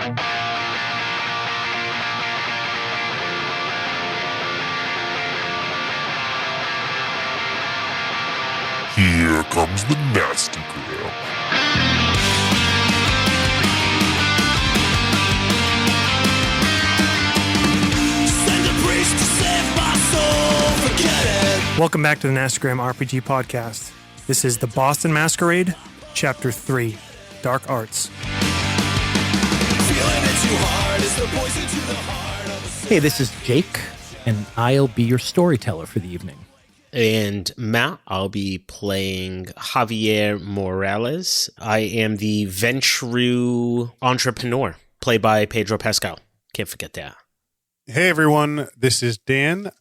Here comes the nasty gram. Send a priest to save my soul, forget it. Welcome back to the Nastagram RPG podcast. This is the Boston Masquerade, Chapter 3, Dark Arts. Feeling it too hard is the poison to the heart of a Hey, this is Jake, and I'll be your storyteller for the evening. And Matt, I'll be playing Javier Morales. I am the Ventrue entrepreneur, played by Pedro Pascal. Can't forget that. Hey everyone, this is Dan.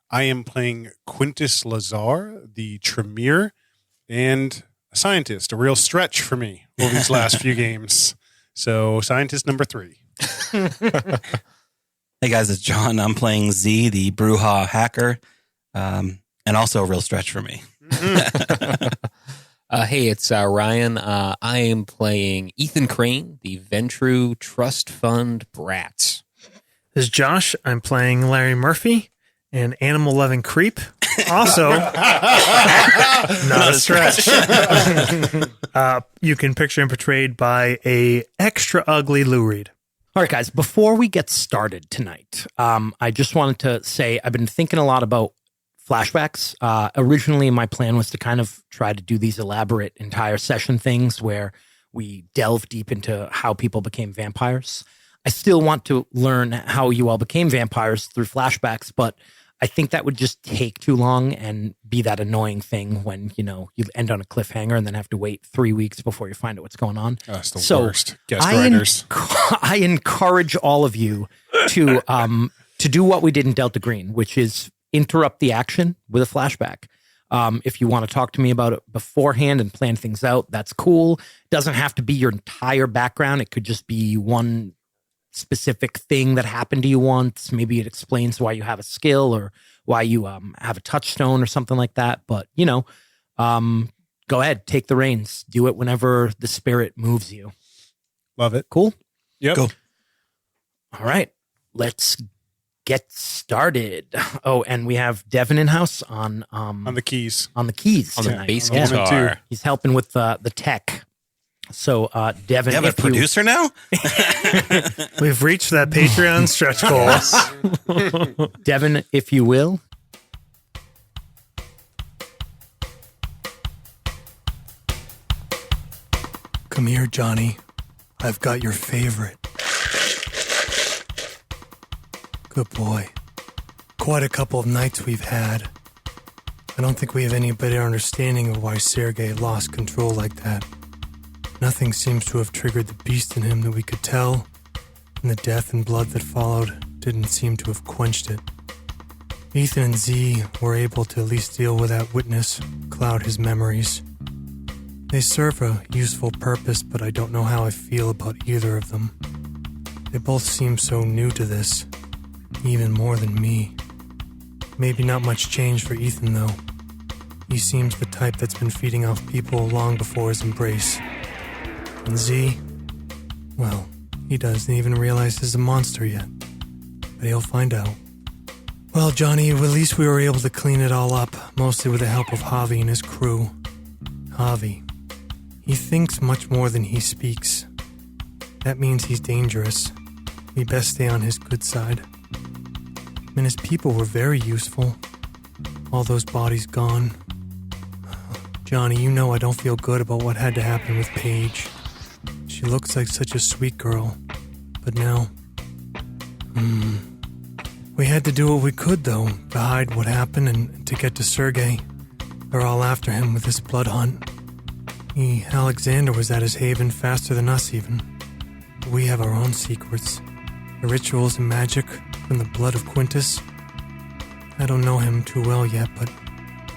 I am playing Quintus Lazar, the Tremere, and a scientist, a real stretch for me over these last few games. So, scientist number 3. Hey guys, it's John. I'm playing Z, the Bruja hacker, and also a real stretch for me. Hey, it's Ryan. I am playing Ethan Crane, the Ventrue Trust Fund Brat. This is Josh. I'm playing Larry Murphy, an animal-loving creep. Also, not a stretch. You can picture him portrayed by a extra ugly Lou Reed. All right, guys, before we get started tonight, I just wanted to say I've been thinking a lot about flashbacks. Originally, my plan was to kind of try to do these elaborate entire session things where we delve deep into how people became vampires. I still want to learn how you all became vampires through flashbacks, but I think that would just take too long and be that annoying thing when, you end on a cliffhanger and then have to wait 3 weeks before you find out what's going on. That's the worst. Guest I writers. I encourage all of you to do what we did in Delta Green, which is interrupt the action with a flashback. If you want to talk to me about it beforehand and plan things out, that's cool. It doesn't have to be your entire background. It could just be one specific thing that happened to you once. Maybe it explains why you have a skill or why you have a touchstone or something like that. But, go ahead, take the reins. Do it whenever the spirit moves you. Love it. Cool? Yep. Cool. All right, let's get started. Oh, and we have Devin in house on the keys. on the keys On the tonight. bass Yeah. guitar. He's helping with the tech. So, Devin, You have a if you- producer now? We've reached that Patreon stretch goal. Devin, if you will. Come here, Johnny. I've got your favorite. Good boy. Quite a couple of nights we've had. I don't think we have any better understanding of why Sergey lost control like that. Nothing seems to have triggered the beast in him that we could tell, and the death and blood that followed didn't seem to have quenched it. Ethan and Z were able to at least deal with that witness, cloud his memories. They serve a useful purpose, but I don't know how I feel about either of them. They both seem so new to this, even more than me. Maybe not much change for Ethan, though. He seems the type that's been feeding off people long before his embrace. And Z, well, he doesn't even realize he's a monster yet. But he'll find out. Well, Johnny, at least we were able to clean it all up, mostly with the help of Javi and his crew. Javi. He thinks much more than he speaks. That means he's dangerous. We best stay on his good side. And his people were very useful. All those bodies gone. Johnny, you know I don't feel good about what had to happen with Paige. She looks like such a sweet girl. But now... We had to do what we could, though, to hide what happened and to get to Sergey. They're all after him with this blood hunt. Alexander was at his haven faster than us, even. But we have our own secrets. The rituals and magic from the blood of Quintus. I don't know him too well yet, but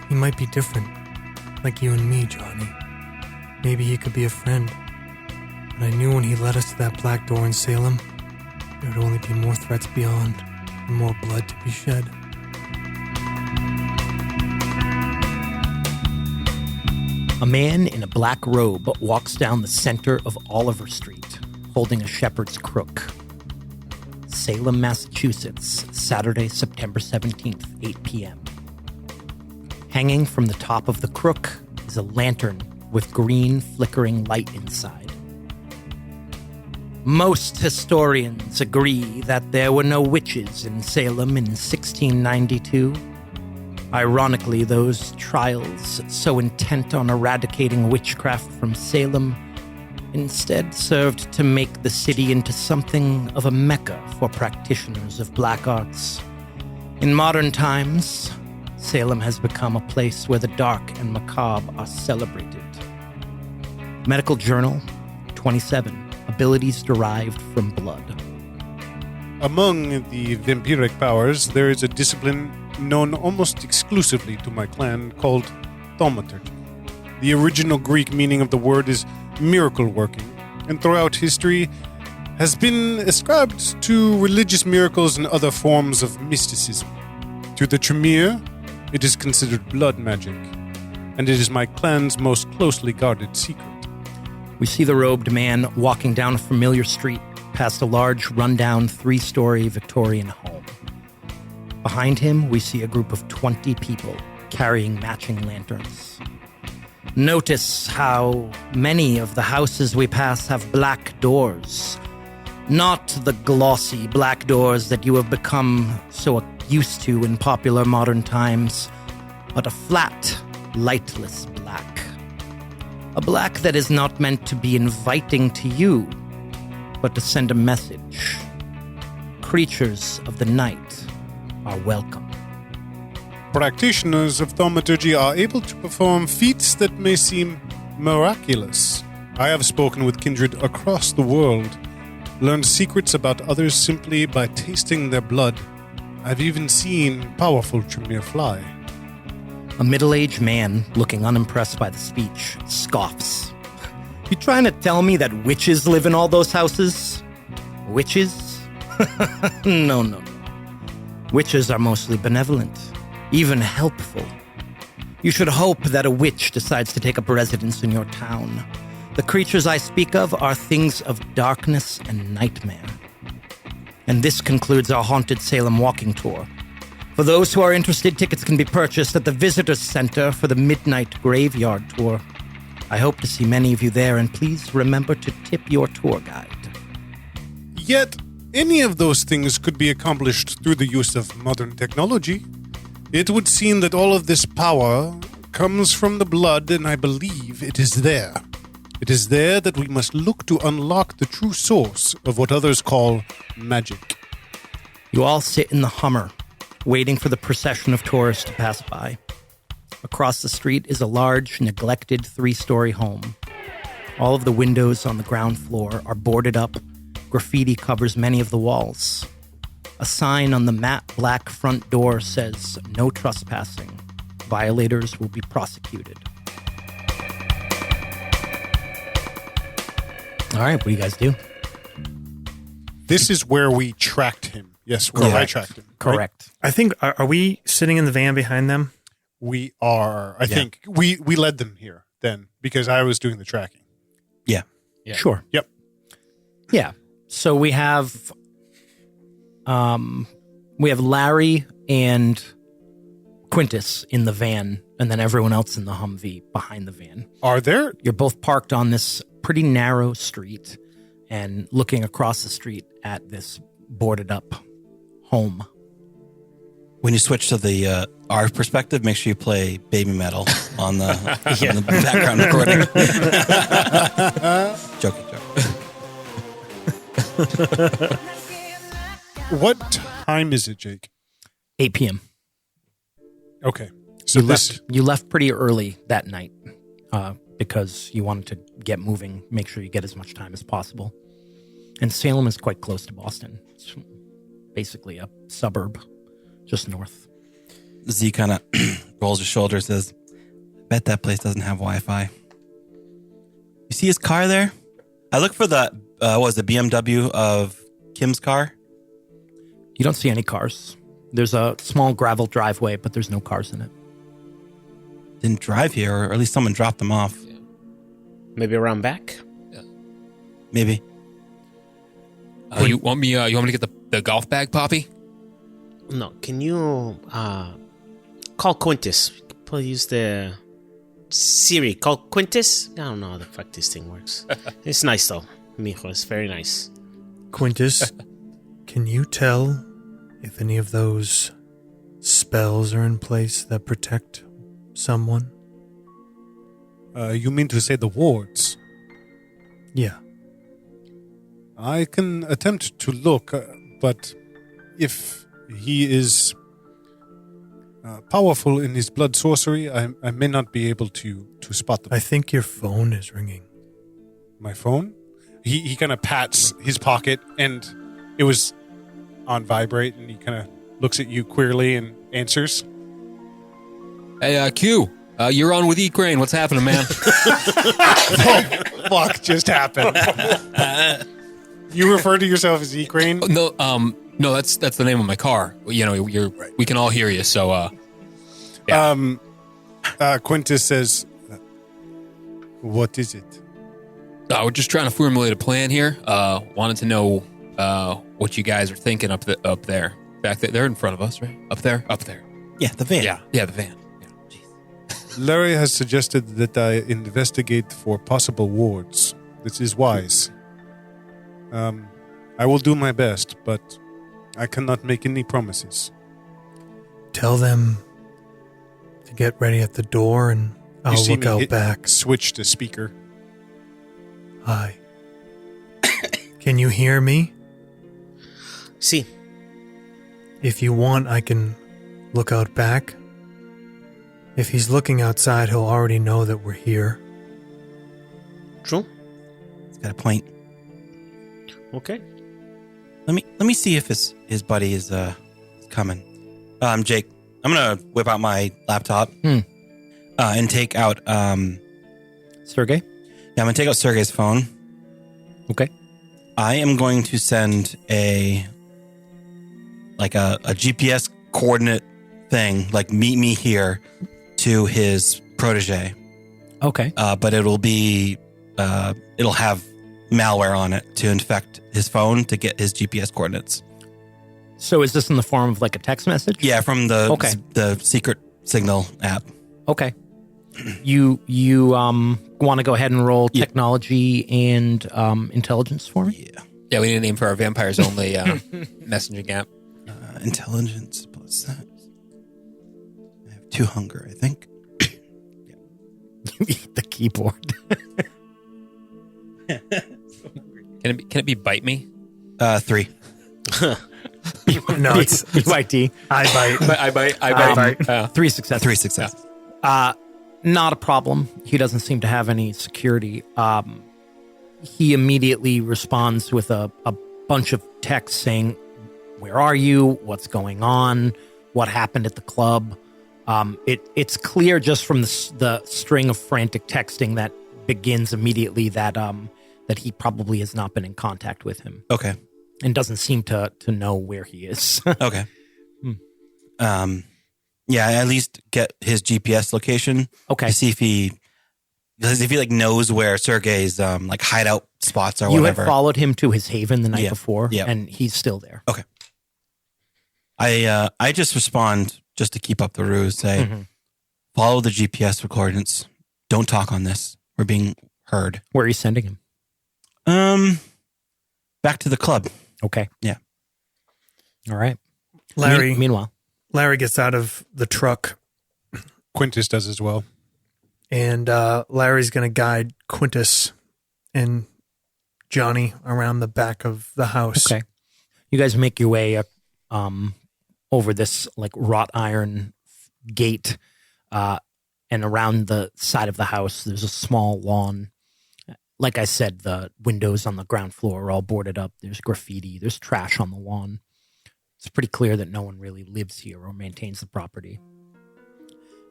he might be different. Like you and me, Johnny. Maybe he could be a friend. But I knew when he led us to that black door in Salem, there would only be more threats beyond, and more blood to be shed. A man in a black robe walks down the center of Oliver Street. holding a shepherd's crook. Salem, Massachusetts, Saturday, September 17th, 8 p.m. Hanging from the top of the crook is a lantern with green, flickering light inside. Most historians agree that there were no witches in Salem in 1692. Ironically, those trials, so intent on eradicating witchcraft from Salem, instead served to make the city into something of a mecca for practitioners of black arts. In modern times, Salem has become a place where the dark and macabre are celebrated. Medical Journal 27. Abilities derived from blood. Among the vampiric powers, there is a discipline known almost exclusively to my clan called thaumaturgy. The original Greek meaning of the word is miracle working, and throughout history has been ascribed to religious miracles and other forms of mysticism. To the Tremere, it is considered blood magic, and it is my clan's most closely guarded secret. We see the robed man walking down a familiar street past a large, rundown, 3-story Victorian home. Behind him, we see a group of 20 people carrying matching lanterns. Notice how many of the houses we pass have black doors. Not the glossy black doors that you have become so used to in popular modern times, but a flat, lightless black. A black that is not meant to be inviting to you, but to send a message. Creatures of the night are welcome. Practitioners of thaumaturgy are able to perform feats that may seem miraculous. I have spoken with kindred across the world, learned secrets about others simply by tasting their blood. I've even seen powerful Tremere fly. A middle-aged man, looking unimpressed by the speech, scoffs. You trying to tell me that witches live in all those houses? Witches? No. Witches are mostly benevolent, even helpful. You should hope that a witch decides to take up residence in your town. The creatures I speak of are things of darkness and nightmare. And this concludes our Haunted Salem walking tour. For those who are interested, tickets can be purchased at the Visitors Center for the Midnight Graveyard Tour. I hope to see many of you there, and please remember to tip your tour guide. Yet, any of those things could be accomplished through the use of modern technology. It would seem that all of this power comes from the blood, and I believe it is there. It is there that we must look to unlock the true source of what others call magic. You all sit in the Hummer, waiting for the procession of tourists to pass by. Across the street is a large, neglected 3-story home. All of the windows on the ground floor are boarded up. Graffiti covers many of the walls. A sign on the matte black front door says, "No trespassing. Violators will be prosecuted." All right, what do you guys do? This is where we tracked him. Yes, where I tracked him. right? Correct. I think, are we sitting in the van behind them? We are. I think we led them here then because I was doing the tracking. Yeah. Sure. Yep. Yeah. So we have Larry and Quintus in the van, and then everyone else in the Humvee behind the van. Are there? You're both parked on this pretty narrow street and looking across the street at this boarded up home. When you switch to the our perspective, make sure you play baby metal on the, on the background recording. Joking. What time is it, Jake? 8 p.m. Okay. So You left pretty early that night because you wanted to get moving, make sure you get as much time as possible. And Salem is quite close to Boston. It's basically a suburb just north. Z kind of rolls his shoulders, says, "Bet that place doesn't have Wi-Fi." You see his car there? I look for the BMW of Kim's car. You don't see any cars. There's a small gravel driveway, but there's no cars in it. Didn't drive here, or at least someone dropped them off. Maybe around back? Maybe. You want me to get the golf bag, Poppy? No, can you call Quintus? Please use the Siri. Call Quintus? I don't know how the fuck this thing works. It's nice though, mijo. It's very nice. Quintus, can you tell if any of those spells are in place that protect someone? You mean to say the wards? Yeah. I can attempt to look, but if he is powerful in his blood sorcery, I may not be able to spot them. I think your phone is ringing. My phone? He kind of pats his pocket, and it was on vibrate, and he kind of looks at you queerly and answers. Hey, Q, you're on with E Crane. What's happening, man? Fuck just happened. You refer to yourself as E Crane? No, that's the name of my car. You know, we can all hear you. So, yeah. Quintus says, "What is it?" We're just trying to formulate a plan here. Wanted to know what you guys are thinking up there. Back there, they're in front of us, right? Up there. Yeah, the van. Yeah, the van. Yeah. Jeez. Larry has suggested that I investigate for possible wards. This is wise. I will do my best, but I cannot make any promises. Tell them to get ready at the door, and You I'll see look me out back. Switch to speaker. Hi. Can you hear me? See, If you want, I can look out back. If he's looking outside, he'll already know that we're here. true. He's got a point. Okay. Let me see if his buddy is coming. Jake, I'm gonna whip out my laptop and take out Sergey? Yeah, I'm gonna take out Sergey's phone. Okay. I am going to send a GPS coordinate thing, like meet me here, to his protege. Okay. But it'll have malware on it to infect his phone to get his GPS coordinates. So is this in the form of like a text message? Yeah, from the secret signal app. Okay. You want to go ahead and roll technology and intelligence for me? Yeah, we need a name for our vampires only messaging app. Intelligence plus that. I have 2 hunger, I think. You eat the keyboard. Can it be bite me? 3. No, it's BYT. I bite. 3 successes. 3 successes. Not a problem. He doesn't seem to have any security. He immediately responds with a bunch of texts saying, "Where are you? What's going on? What happened at the club?" It's clear just from the string of frantic texting that begins immediately that he probably has not been in contact with him. Okay. And doesn't seem to know where he is. Okay. Yeah, at least get his GPS location. Okay. To see if he knows where Sergey's hideout spots or You whatever. had followed him to his haven the night before, yeah. and he's still there. Okay. I just respond just to keep up the ruse. Say, follow the GPS coordinates. Don't talk on this. We're being heard. Where are you sending him? Back to the club. Okay. Yeah. All right. Larry. Meanwhile, Larry gets out of the truck, Quintus does as well. and Larry's going to guide Quintus and Johnny around the back of the house. okay. You guys make your way over this like wrought iron gate, and around the side of the house, there's a small lawn. Like I said, the windows on the ground floor are all boarded up. There's graffiti. There's trash on the lawn. It's pretty clear that no one really lives here or maintains the property.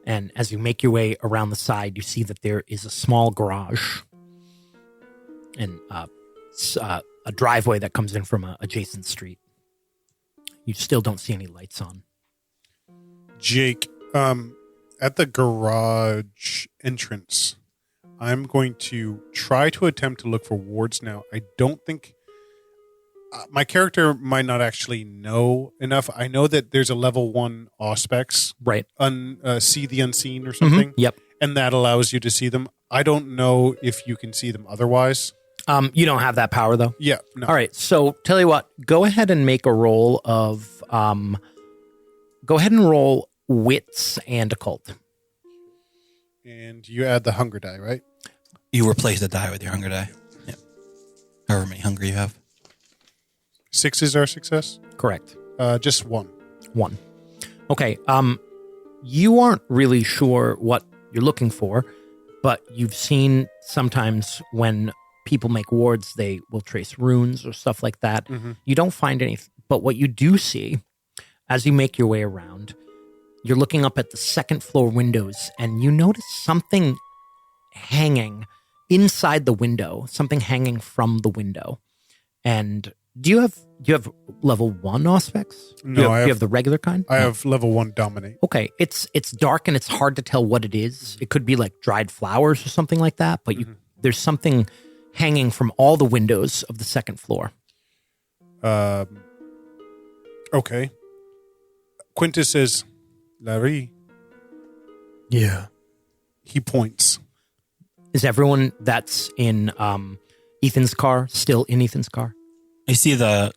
And as you make your way around the side, you see that there is a small garage and a driveway that comes in from an adjacent street. You still don't see any lights on. Jake, at the garage entrance, I'm going to try to attempt to look for wards now. I don't think my character might not actually know enough. I know that there's a level 1 Auspex, Right. see the unseen or something. Yep. And that allows you to see them. I don't know if you can see them otherwise. You don't have that power though. Yeah. No. All right. So tell you what, go ahead and make a roll of, go ahead and roll wits and occult. And you add the hunger die, right? You replace the die with your hunger die. Yeah. However many hunger you have. 6 is our success. Correct. Just 1. 1. Okay. You aren't really sure what you're looking for, but you've seen sometimes when people make wards, they will trace runes or stuff like that. Mm-hmm. You don't find anything, but what you do see as you make your way around, you're looking up at the second floor windows and you notice something hanging inside the window, something hanging from the window. And do you have level 1 Auspex? No, do you I have have the regular kind? I have level 1 dominate. Okay, it's dark and it's hard to tell what it is. It could be like dried flowers or something like that, but there's something hanging from all the windows of the second floor. Okay. Quintus says, Larry. Yeah. He points. Is everyone that's in Ethan's car still in Ethan's car? You see the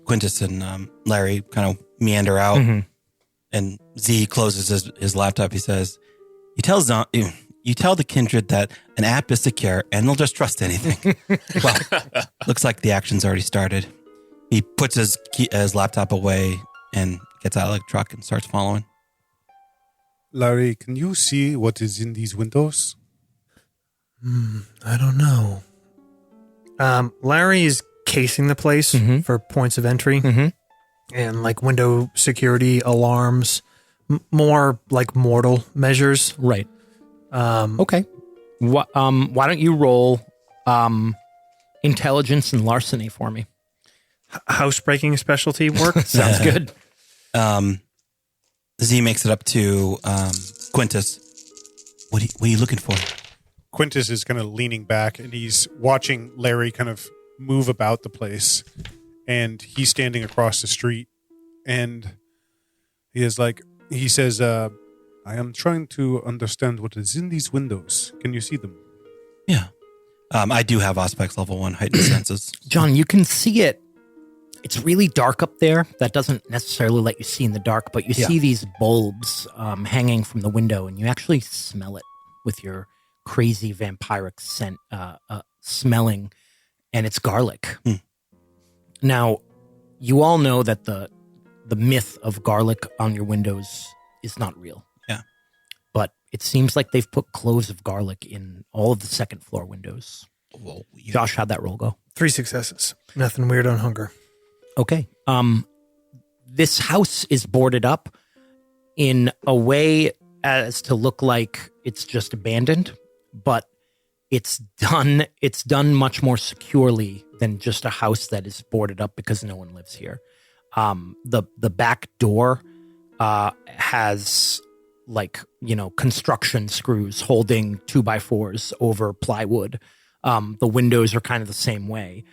Quintus and Larry kind of meander out, and Z closes his laptop. He says, "You tell the kindred that an app is secure, and they'll just trust anything." Well, looks like the action's already started. He puts his laptop away and gets out of the truck and starts following. Larry, can you see what is in these windows? I don't know. Larry is casing the place for points of entry and like window security alarms, more like mortal measures. Right. Okay. Why don't you roll intelligence and larceny for me? Housebreaking specialty work. Sounds good. Z makes it up to Quintus. What are you looking for? Quintus is kind of leaning back and he's watching Larry kind of move about the place. And he's standing across the street. And he says, I am trying to understand what is in these windows. Can you see them? Yeah. I do have Auspex level 1 heightened senses. John, you can see it. It's really dark up there. That doesn't necessarily let you see in the dark, but you see these bulbs hanging from the window, and you actually smell it with your crazy vampiric scent smelling, and it's garlic. Now, you all know that the myth of garlic on your windows is not real. Yeah. But it seems like they've put cloves of garlic in all of the second floor windows. Whoa, Josh, how'd that roll go? 3 successes. Nothing weird on hunger. Okay. This house is boarded up in a way as to look like it's just abandoned, but it's done much more securely than just a house that is boarded up because no one lives here. The back door has construction screws holding 2x4s over plywood. The windows are kind of the same way.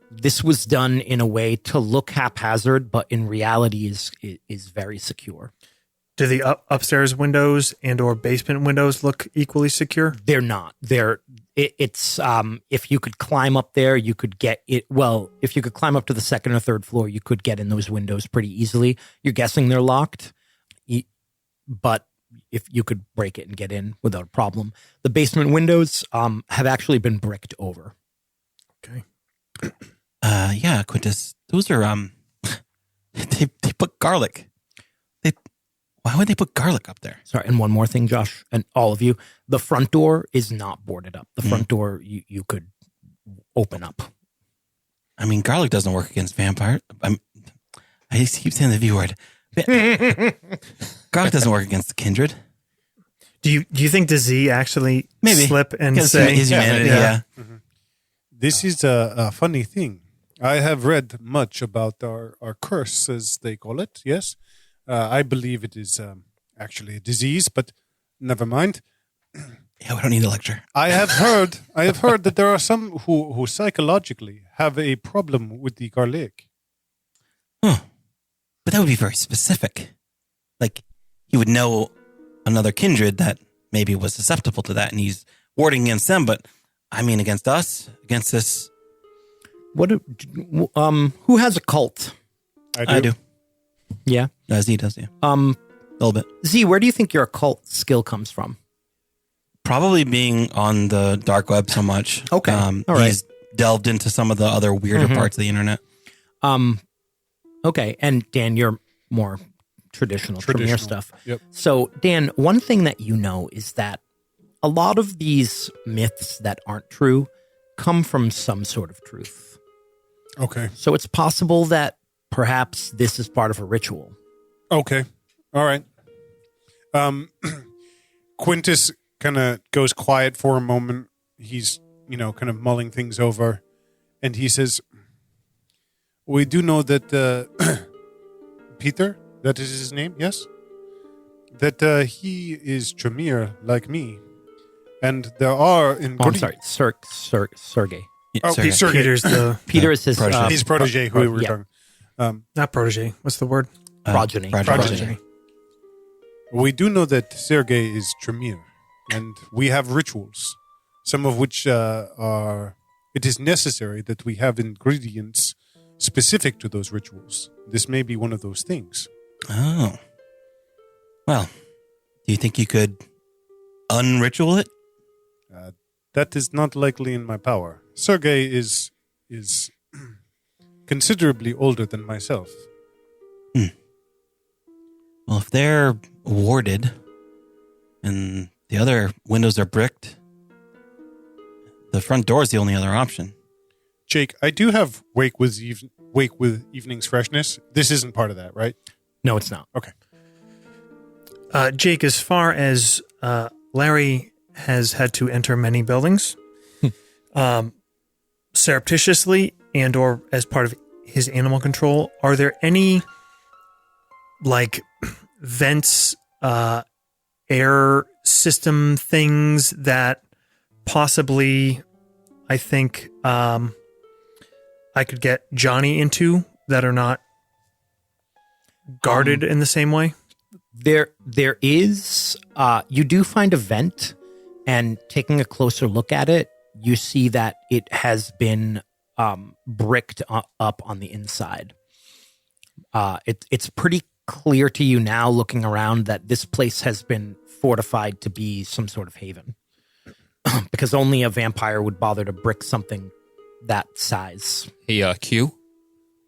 This was done in a way to look haphazard, but in reality is very secure. Do the upstairs windows and or basement windows look equally secure? They're not. It's if you could climb up there, you could get it. Well, if you could climb up to the second or third floor, you could get in those windows pretty easily. You're guessing they're locked, but if you could break it and get in without a problem. The basement windows have actually been bricked over. Okay. Yeah, Quintus. Those are they put garlic. Why would they put garlic up there? Sorry, and one more thing, Josh, and all of you. The front door is not boarded up. The front door you could open up. I mean, garlic doesn't work against vampire. I keep saying the V word. Garlic doesn't work against the kindred. Do you think the Z actually Maybe slip and against say his humanity? Yeah. Mm-hmm. This is a funny thing. I have read much about our curse, as they call it. Yes. I believe it is actually a disease, but never mind. Yeah, we don't need a lecture. I have heard that there are some who psychologically have a problem with the garlic. Huh. But that would be very specific. Like, he would know another kindred that maybe was susceptible to that, and he's warding against them. But, I mean, against us? Against this? Who has a cult? I do. Yeah. Z does, yeah. A little bit. Z, where do you think your occult skill comes from? Probably being on the dark web so much. Okay. All right. He's delved into some of the other weirder parts of the internet. Okay. And Dan, you're more traditional Tremere stuff. Yep. So, Dan, one thing that you know is that a lot of these myths that aren't true come from some sort of truth. Okay. So it's possible that perhaps this is part of a ritual. Okay. All right. Quintus kind of goes quiet for a moment. He's, kind of mulling things over. And he says, we do know that Peter, that is his name, yes? That he is Tremere like me. And there are in I'm sorry, Sergey. Oh, Sergey. Sergey. Peter's the Peter is his protege. His protege, who we were yeah. talking. not protege. What's the word? Progeny. Progeny. We do know that Sergey is Tremere, and we have rituals, some of which are. It is necessary that we have ingredients specific to those rituals. This may be one of those things. Oh. Well, do you think you could unritual it? That is not likely in my power. Sergey is considerably older than myself. Well, if they're warded and the other windows are bricked, the front door is the only other option. Jake, I do have wake with evening's freshness. This isn't part of that, right? No, it's not. Okay. Jake, as far as Larry has had to enter many buildings, surreptitiously and or as part of his animal control, are there any vents, air system things that possibly I think I could get Johnny into that are not guarded in the same way? There is, you do find a vent, and taking a closer look at it, you see that it has been bricked up on the inside. It's pretty clear to you now, looking around, that this place has been fortified to be some sort of haven. Because only a vampire would bother to brick something that size. Hey, Q,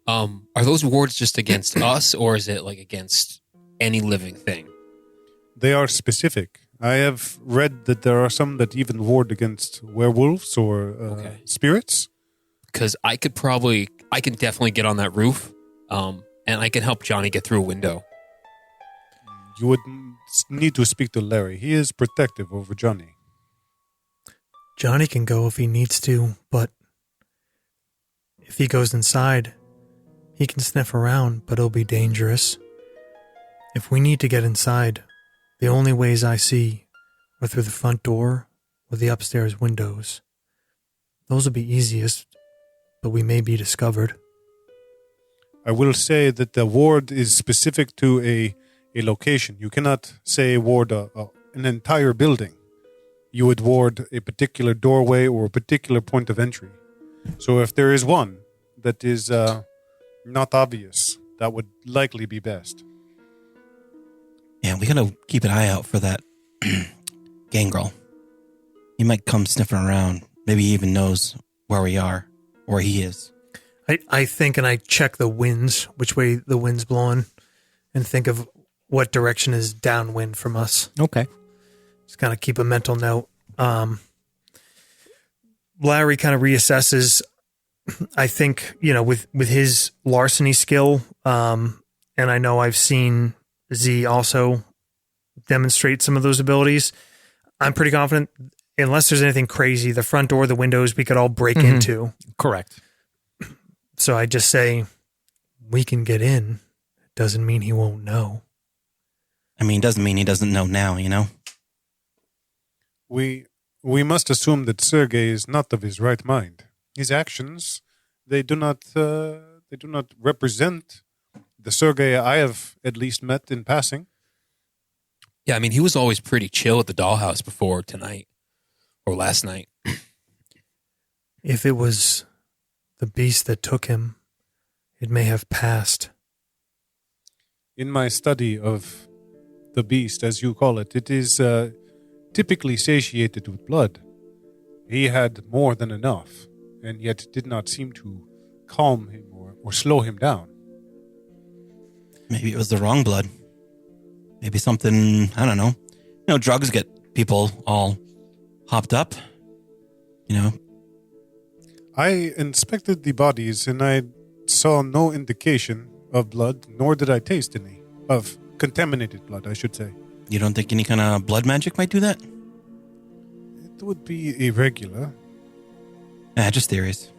are those wards just against us, or is it against any living thing? They are specific. I have read that there are some that even ward against werewolves or spirits. Because I can definitely get on that roof, and I can help Johnny get through a window. You would need to speak to Larry. He is protective over Johnny. Johnny can go if he needs to, but if he goes inside, he can sniff around, but it'll be dangerous. If we need to get inside, the only ways I see are through the front door or the upstairs windows. Those will be easiest, but we may be discovered. I will say that the ward is specific to a location. You cannot say ward an entire building. You would ward a particular doorway or a particular point of entry. So if there is one that is not obvious, that would likely be best. Yeah, we gotta keep an eye out for that gangrel. He might come sniffing around. Maybe he even knows where we are, where he is. I think, and I check the winds, which way the wind's blowing, and think of what direction is downwind from us. Okay. Just kind of keep a mental note. Larry kind of reassesses, I think, with his larceny skill, and I know I've seen Z also demonstrate some of those abilities. I'm pretty confident, unless there's anything crazy, the front door, the windows, we could all break into. Correct. So I just say, we can get in. Doesn't mean he won't know. I mean, it doesn't mean he doesn't know now, We must assume that Sergey is not of his right mind. His actions, they do not represent the Sergey I have at least met in passing. Yeah, I mean, he was always pretty chill at the dollhouse before tonight or last night. If it was the beast that took him, it may have passed. In my study of the beast, as you call it, it is typically satiated with blood. He had more than enough, and yet did not seem to calm him or slow him down. Maybe it was the wrong blood. Maybe something, I don't know. You know, drugs get people all hopped up. You know, I inspected the bodies, and I saw no indication of blood, nor did I taste any. Of contaminated blood, I should say. you don't think any kind of blood magic might do that? It would be irregular. Just theories.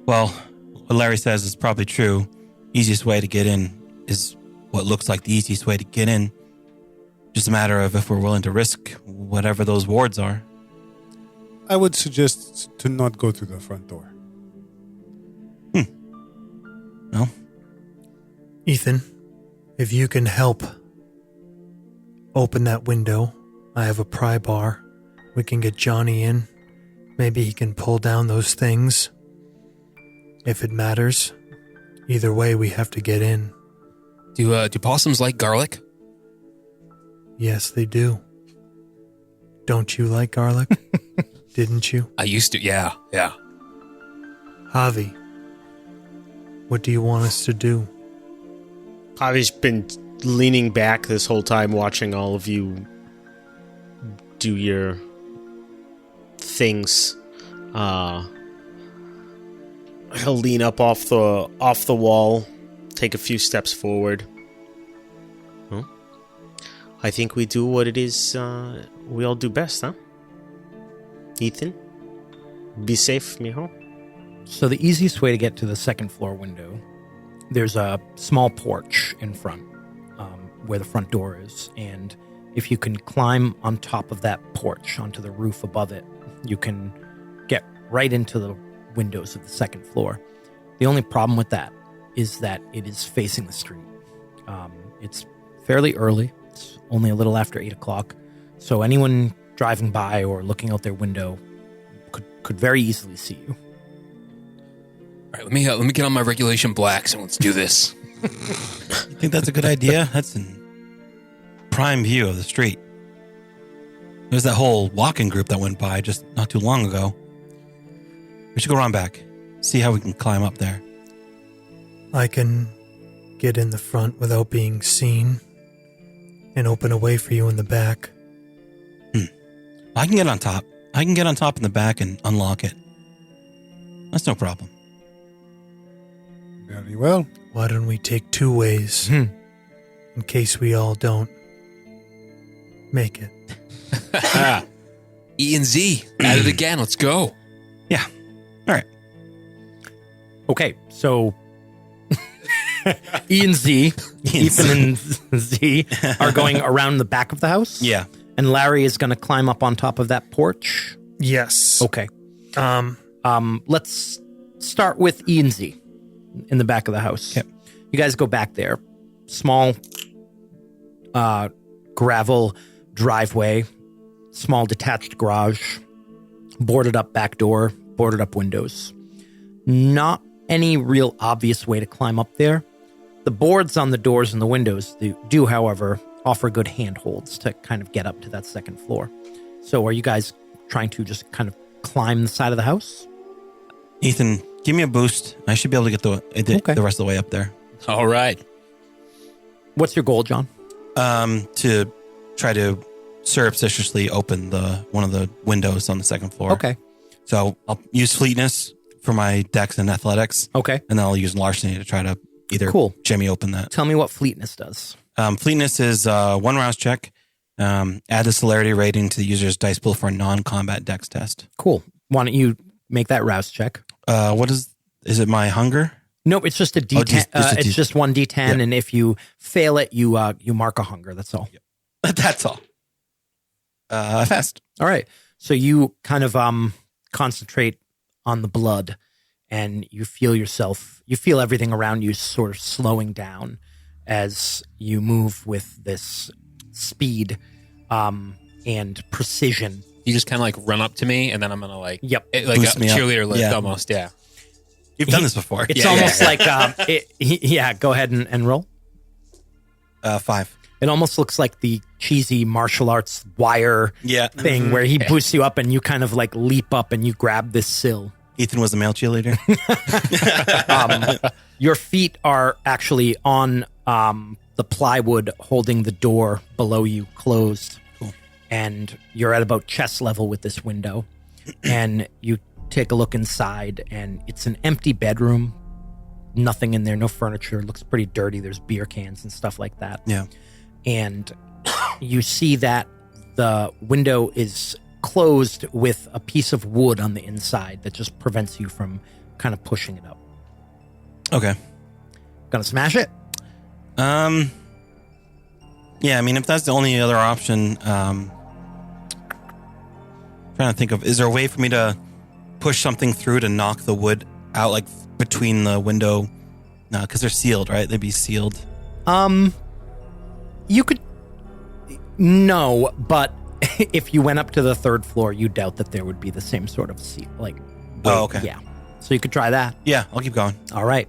Well, what Larry says is probably true. Easiest way to get in is what looks like the easiest way to get in. Just a matter of if we're willing to risk whatever those wards are. I would suggest to not go through the front door. No? Ethan, if you can help open that window, I have a pry bar. We can get Johnny in. Maybe he can pull down those things. If it matters. Either way, we have to get in. Do possums like garlic? Yes, they do. Don't you like garlic? Didn't you? I used to, yeah. Javi, what do you want us to do? Javi's been leaning back this whole time, watching all of you do your things. He'll lean up off the wall, take a few steps forward. Well, I think we do what it is we all do best, huh? Ethan, be safe, mijo. So the easiest way to get to the second floor window, there's a small porch in front where the front door is. And if you can climb on top of that porch onto the roof above it, you can get right into the windows of the second floor. The only problem with that is that it is facing the street. It's fairly early. It's only a little after 8 o'clock. So anyone driving by or looking out their window could very easily see you. All right, let me get on my regulation blacks and let's do this. You think that's a good idea? That's in prime view of the street. There's that whole walking group that went by just not too long ago. We should go around back, see how we can climb up there. I can get in the front without being seen and open a way for you in the back. I can get on top. I can get on top in the back and unlock it. That's no problem. Very well. Why don't we take two ways in case we all don't make it? E and Z, at it again. Let's go. Yeah. All right. Okay, so E and Z, Ethan and Z, are going around the back of the house? Yeah. And Larry is going to climb up on top of that porch? Yes. Okay. Let's start with E and Z in the back of the house. Okay. You guys go back there. Small gravel driveway, small detached garage, boarded up back door, boarded up windows. Not any real obvious way to climb up there. The boards on the doors and the windows do, however, offer good handholds to kind of get up to that second floor. So are you guys trying to just kind of climb the side of the house? Ethan, give me a boost. I should be able to get the rest of the way up there. All right. What's your goal, John? To try to surreptitiously open one of the windows on the second floor. Okay. So I'll use fleetness for my dex and athletics. Okay. And then I'll use larceny to try to either jimmy open that. Tell me what fleetness does. Fleetness is one rouse check. Add the celerity rating to the user's dice pool for a non-combat dex test. Cool. Why don't you make that rouse check? What is it my hunger? Nope, it's just a D10. It's just one D10, and if you fail it, you mark a hunger. That's all. That's all. Fast. All right. So you kind of concentrate on the blood, and you feel everything around you sort of slowing down as you move with this speed and precision. You just kind of like run up to me, and then I'm gonna like, Yep. like Boost a me up. cheerleader lift Yeah. almost. Yeah. You've done this before. It's Yeah, almost yeah. like, go ahead and roll. 5. It almost looks like the cheesy martial arts wire Yeah. thing where he boosts you up and you kind of like leap up and you grab this sill. Ethan was a male cheerleader. Your feet are actually on the plywood holding the door below you closed. Cool. And you're at about chest level with this window. And you take a look inside, and it's an empty bedroom. Nothing in there, no furniture. Looks pretty dirty. There's beer cans and stuff like that. Yeah. And you see that the window is closed with a piece of wood on the inside that just prevents you from kind of pushing it up. Okay. Gonna smash it? Yeah, I mean, if that's the only other option, trying to think of, is there a way for me to push something through to knock the wood out, like between the window? No, because they're sealed, right? They'd be sealed. You could... No, but if you went up to the third floor, you doubt that there would be the same sort of seal. Like, Oh, okay. Yeah. So you could try that. Yeah, I'll keep going. All right.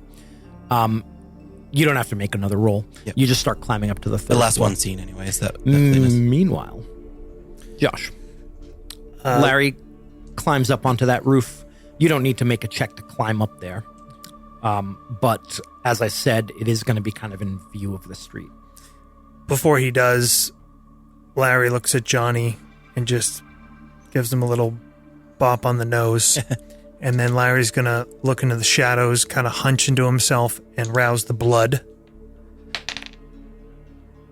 You don't have to make another roll. Yep. You just start climbing up to the third The last floor. one scene, anyways. That famous. Meanwhile, Josh, Larry climbs up onto that roof. You don't need to make a check to climb up there. But as I said, it is going to be kind of in view of the street. Before he does, Larry looks at Johnny and just gives him a little bop on the nose. And then Larry's going to look into the shadows, kind of hunch into himself and rouse the blood.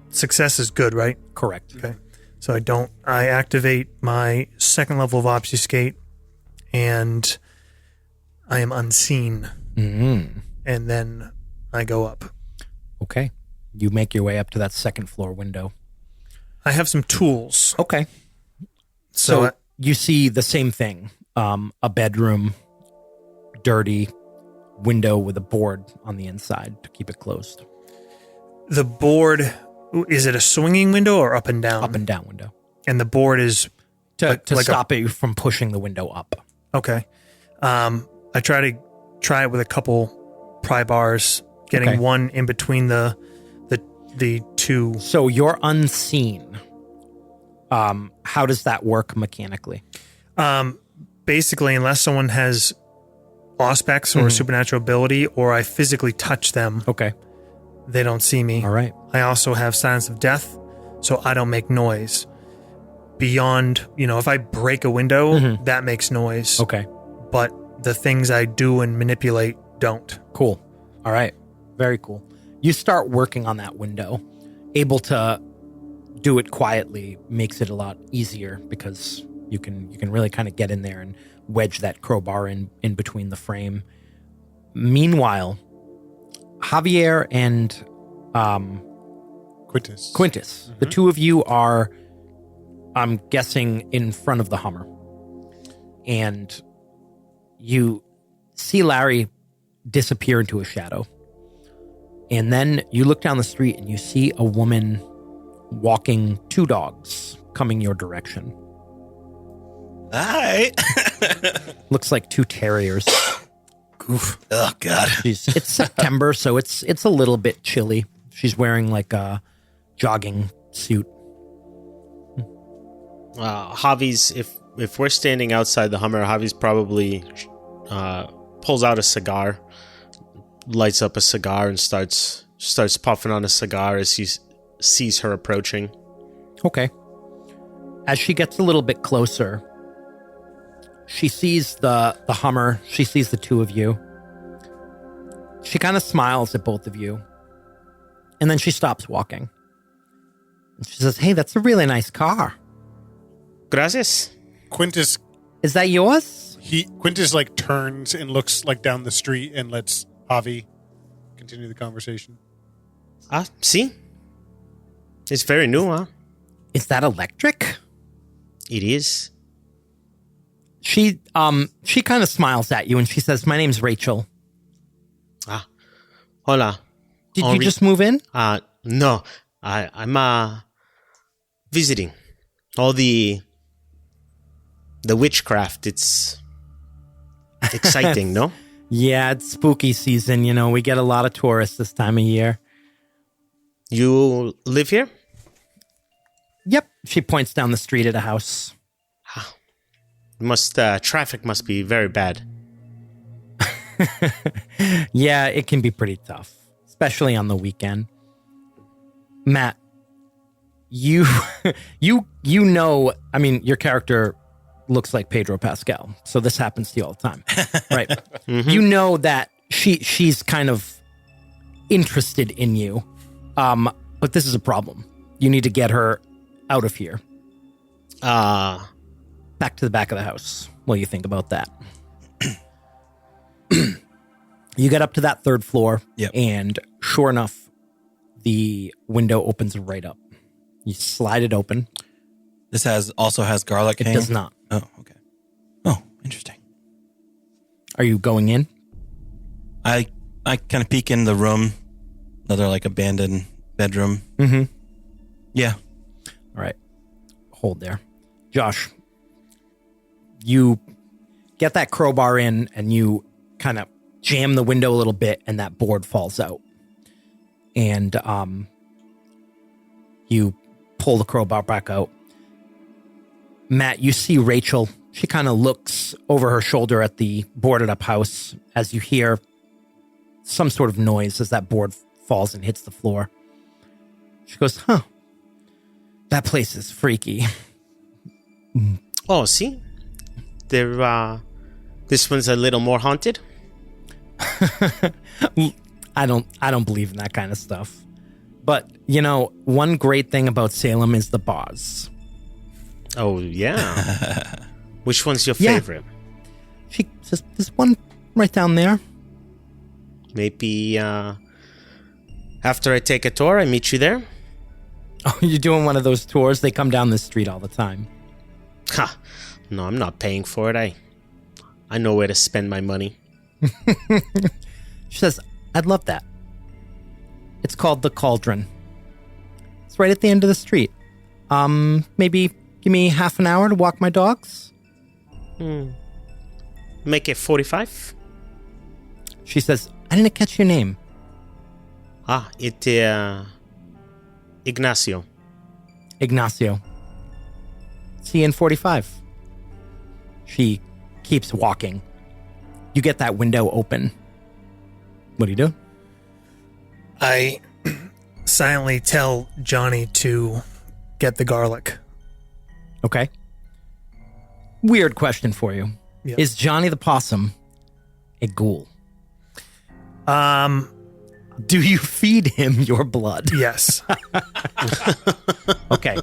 Success is good, right? Correct. Okay. So I activate my second level of obfuscate, and I am unseen. Mm-hmm. And then I go up. Okay. You make your way up to that second floor window. I have some tools. Okay. So you see the same thing. A bedroom, dirty, window with a board on the inside to keep it closed. The board, is it a swinging window or up and down? Up and down window. And the board is To like stop you from pushing the window up. okay. I try it with a couple pry bars, getting Okay. one in between the two. So you're unseen. How does that work mechanically? Basically, unless someone has auspex or supernatural ability, or I physically touch them, Okay. they don't see me. All right. I also have Silence of Death, so I don't make noise. Beyond, if I break a window, that makes noise. Okay. But the things I do and manipulate don't. Cool. All right. Very cool. You start working on that window. Able to do it quietly makes it a lot easier because you can really kind of get in there and wedge that crowbar in between the frame. Meanwhile, Javier and Quintus. the two of you are, I'm guessing, in front of the Hummer. And you see Larry disappear into a shadow. And then you look down the street and you see a woman walking two dogs coming your direction. Hi. Looks like two terriers. Oof. Oh, God. It's September, so it's a little bit chilly. She's wearing like a jogging suit. Javi's, if we're standing outside the Hummer, Javi's probably pulls out a cigar, lights up a cigar, and starts puffing on a cigar as he sees her approaching. Okay. As she gets a little bit closer, she sees the Hummer. She sees the two of you. She kind of smiles at both of you. And then she stops walking. And she says, "Hey, that's a really nice car. Gracias. Quintus Is that yours?" Quintus turns and looks down the street and lets Javi continue the conversation. See? It's very new, huh? Is that electric? It is? She kind of smiles at you and she says, "My name's Rachel. Ah, hola. Did you just move in?" No. I'm visiting. All the witchcraft, it's exciting, no? Yeah, it's spooky season. You know, we get a lot of tourists this time of year. You live here? Yep. She points down the street at a house. Traffic must be very bad. Yeah, it can be pretty tough, especially on the weekend. Matt, you know, I mean, your character looks like Pedro Pascal, so this happens to you all the time, right? Mm-hmm. You know that she's kind of interested in you, but this is a problem. You need to get her out of here. Back to the back of the house. What do you think about that? You get up to that third floor, and sure enough, the window opens right up. You slide it open. This also has garlic. It does not. Oh, okay. Oh, interesting. Are you going in? I kind of peek in the room, another like abandoned bedroom. Mm-hmm. Yeah. All right. Hold there. Josh, you get that crowbar in and you kind of jam the window a little bit and that board falls out. And you pull the crowbar back out. Matt, you see Rachel. She kind of looks over her shoulder at the boarded up house as you hear some sort of noise as that board falls and hits the floor. She goes, "Huh, that place is freaky." Oh, see? This one's a little more haunted? I don't believe in that kind of stuff. But, you know, one great thing about Salem is the bars. Oh, yeah. Which one's your favorite? She says, "There's one right down there." Maybe after I take a tour, I meet you there? Oh, you're doing one of those tours? They come down the street all the time. Ha! No, I'm not paying for it. I know where to spend my money. She says, "I'd love that. It's called the Cauldron. It's right at the end of the street. Maybe give me half an hour to walk my dogs." Make it 45? She says, "I didn't catch your name." It's Ignacio. Ignacio. See you in 45. She keeps walking. You get that window open. What do you do? I silently tell Johnny to get the garlic. Okay. Weird question for you. Yeah. Is Johnny the Possum a ghoul? Do you feed him your blood? Yes. Okay.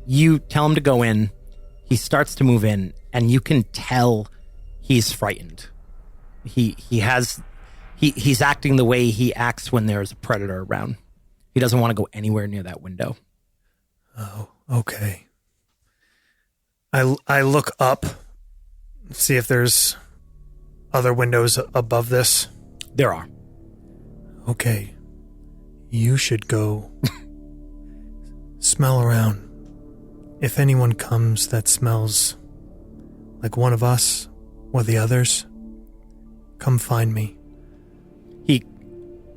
You tell him to go in. He starts to move in, and you can tell he's frightened. He's acting the way he acts when there's a predator around. He doesn't want to go anywhere near that window. Oh, okay. I look up, see if there's other windows above this. There are. Okay. You should go smell around. If anyone comes that smells like one of us or the others, come find me. He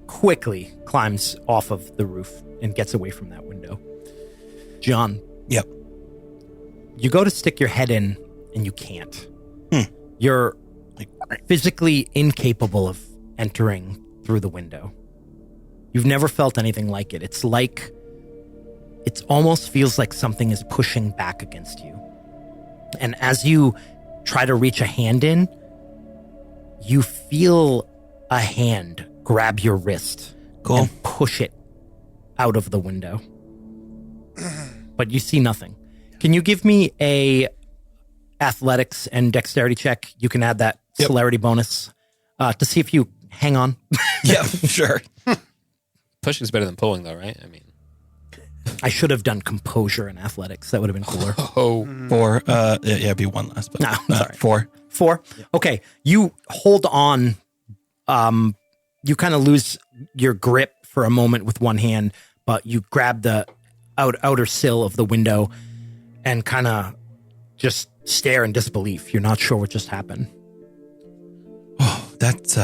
quickly climbs off of the roof and gets away from that window. John. Yep. You go to stick your head in and you can't. You're physically incapable of entering through the window. You've never felt anything like it. It's almost feels like something is pushing back against you. And as you try to reach a hand in, you feel a hand grab your wrist and push it out of the window. But you see nothing. Can you give me a athletics and dexterity check? You can add that celerity bonus to see if you hang on. Yeah, sure. Pushing's better than pulling, though, right? I mean, I should have done composure and athletics. That would have been cooler. Oh, 4. Yeah, it'd be 1 less. But, No, sorry. 4. 4. Okay. You hold on. You kind of lose your grip for a moment with one hand, but you grab the outer sill of the window and kind of just stare in disbelief. You're not sure what just happened. Oh, that's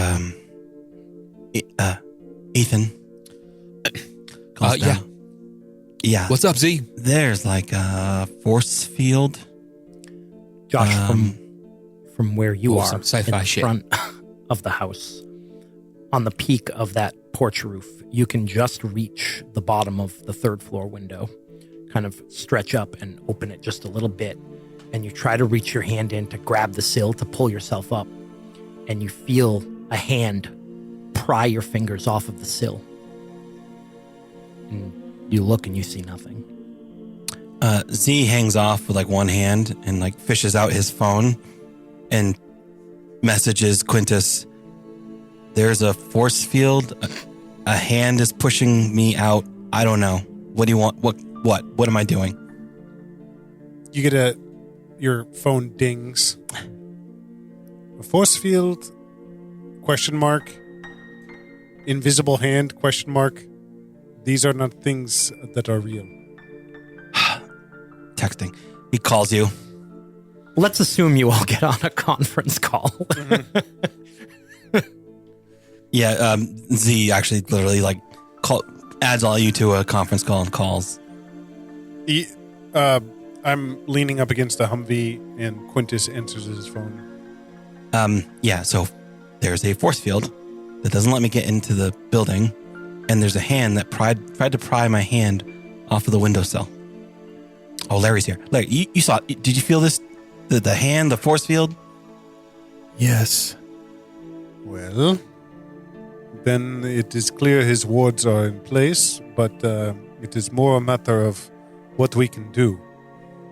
Ethan. Calls yeah. down. Yeah. what's up, Z? There's like a force field. Josh, from where you Oh, are, some sci-fi in the shit. front of the house, on the peak of that porch roof, you can just reach the bottom of the third floor window, kind of stretch up and open it just a little bit, and you try to reach your hand in to grab the sill to pull yourself up, and you feel a hand pry your fingers off of the sill. And you look and you see nothing. Z hangs off with like one hand and like fishes out his phone and messages Quintus, there's a force field. A hand is pushing me out. I don't know. What do you want? What am I doing? You get your phone dings. A force field? Question mark. Invisible hand? Question mark. These are not things that are real. Texting. He calls you. Let's assume you all get on a conference call. Yeah, Z actually literally like adds all you to a conference call and calls. I'm leaning up against a Humvee and Quintus answers his phone. Yeah, so there's a force field that doesn't let me get into the building, and there's a hand that tried to pry my hand off of the windowsill. Oh, Larry's here. Larry, you saw it. Did you feel this? The hand, the force field? Yes. Well, then it is clear his wards are in place, but it is more a matter of what we can do.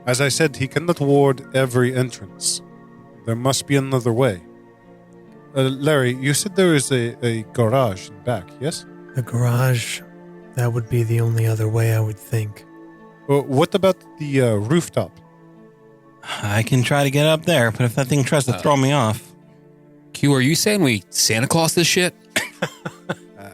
As I said, he cannot ward every entrance. There must be another way. Larry, you said there is a garage in back, yes? The garage, that would be the only other way I would think. What about the rooftop? I can try to get up there, but if that thing tries to throw me off... Q, are you saying we Santa Claus this shit?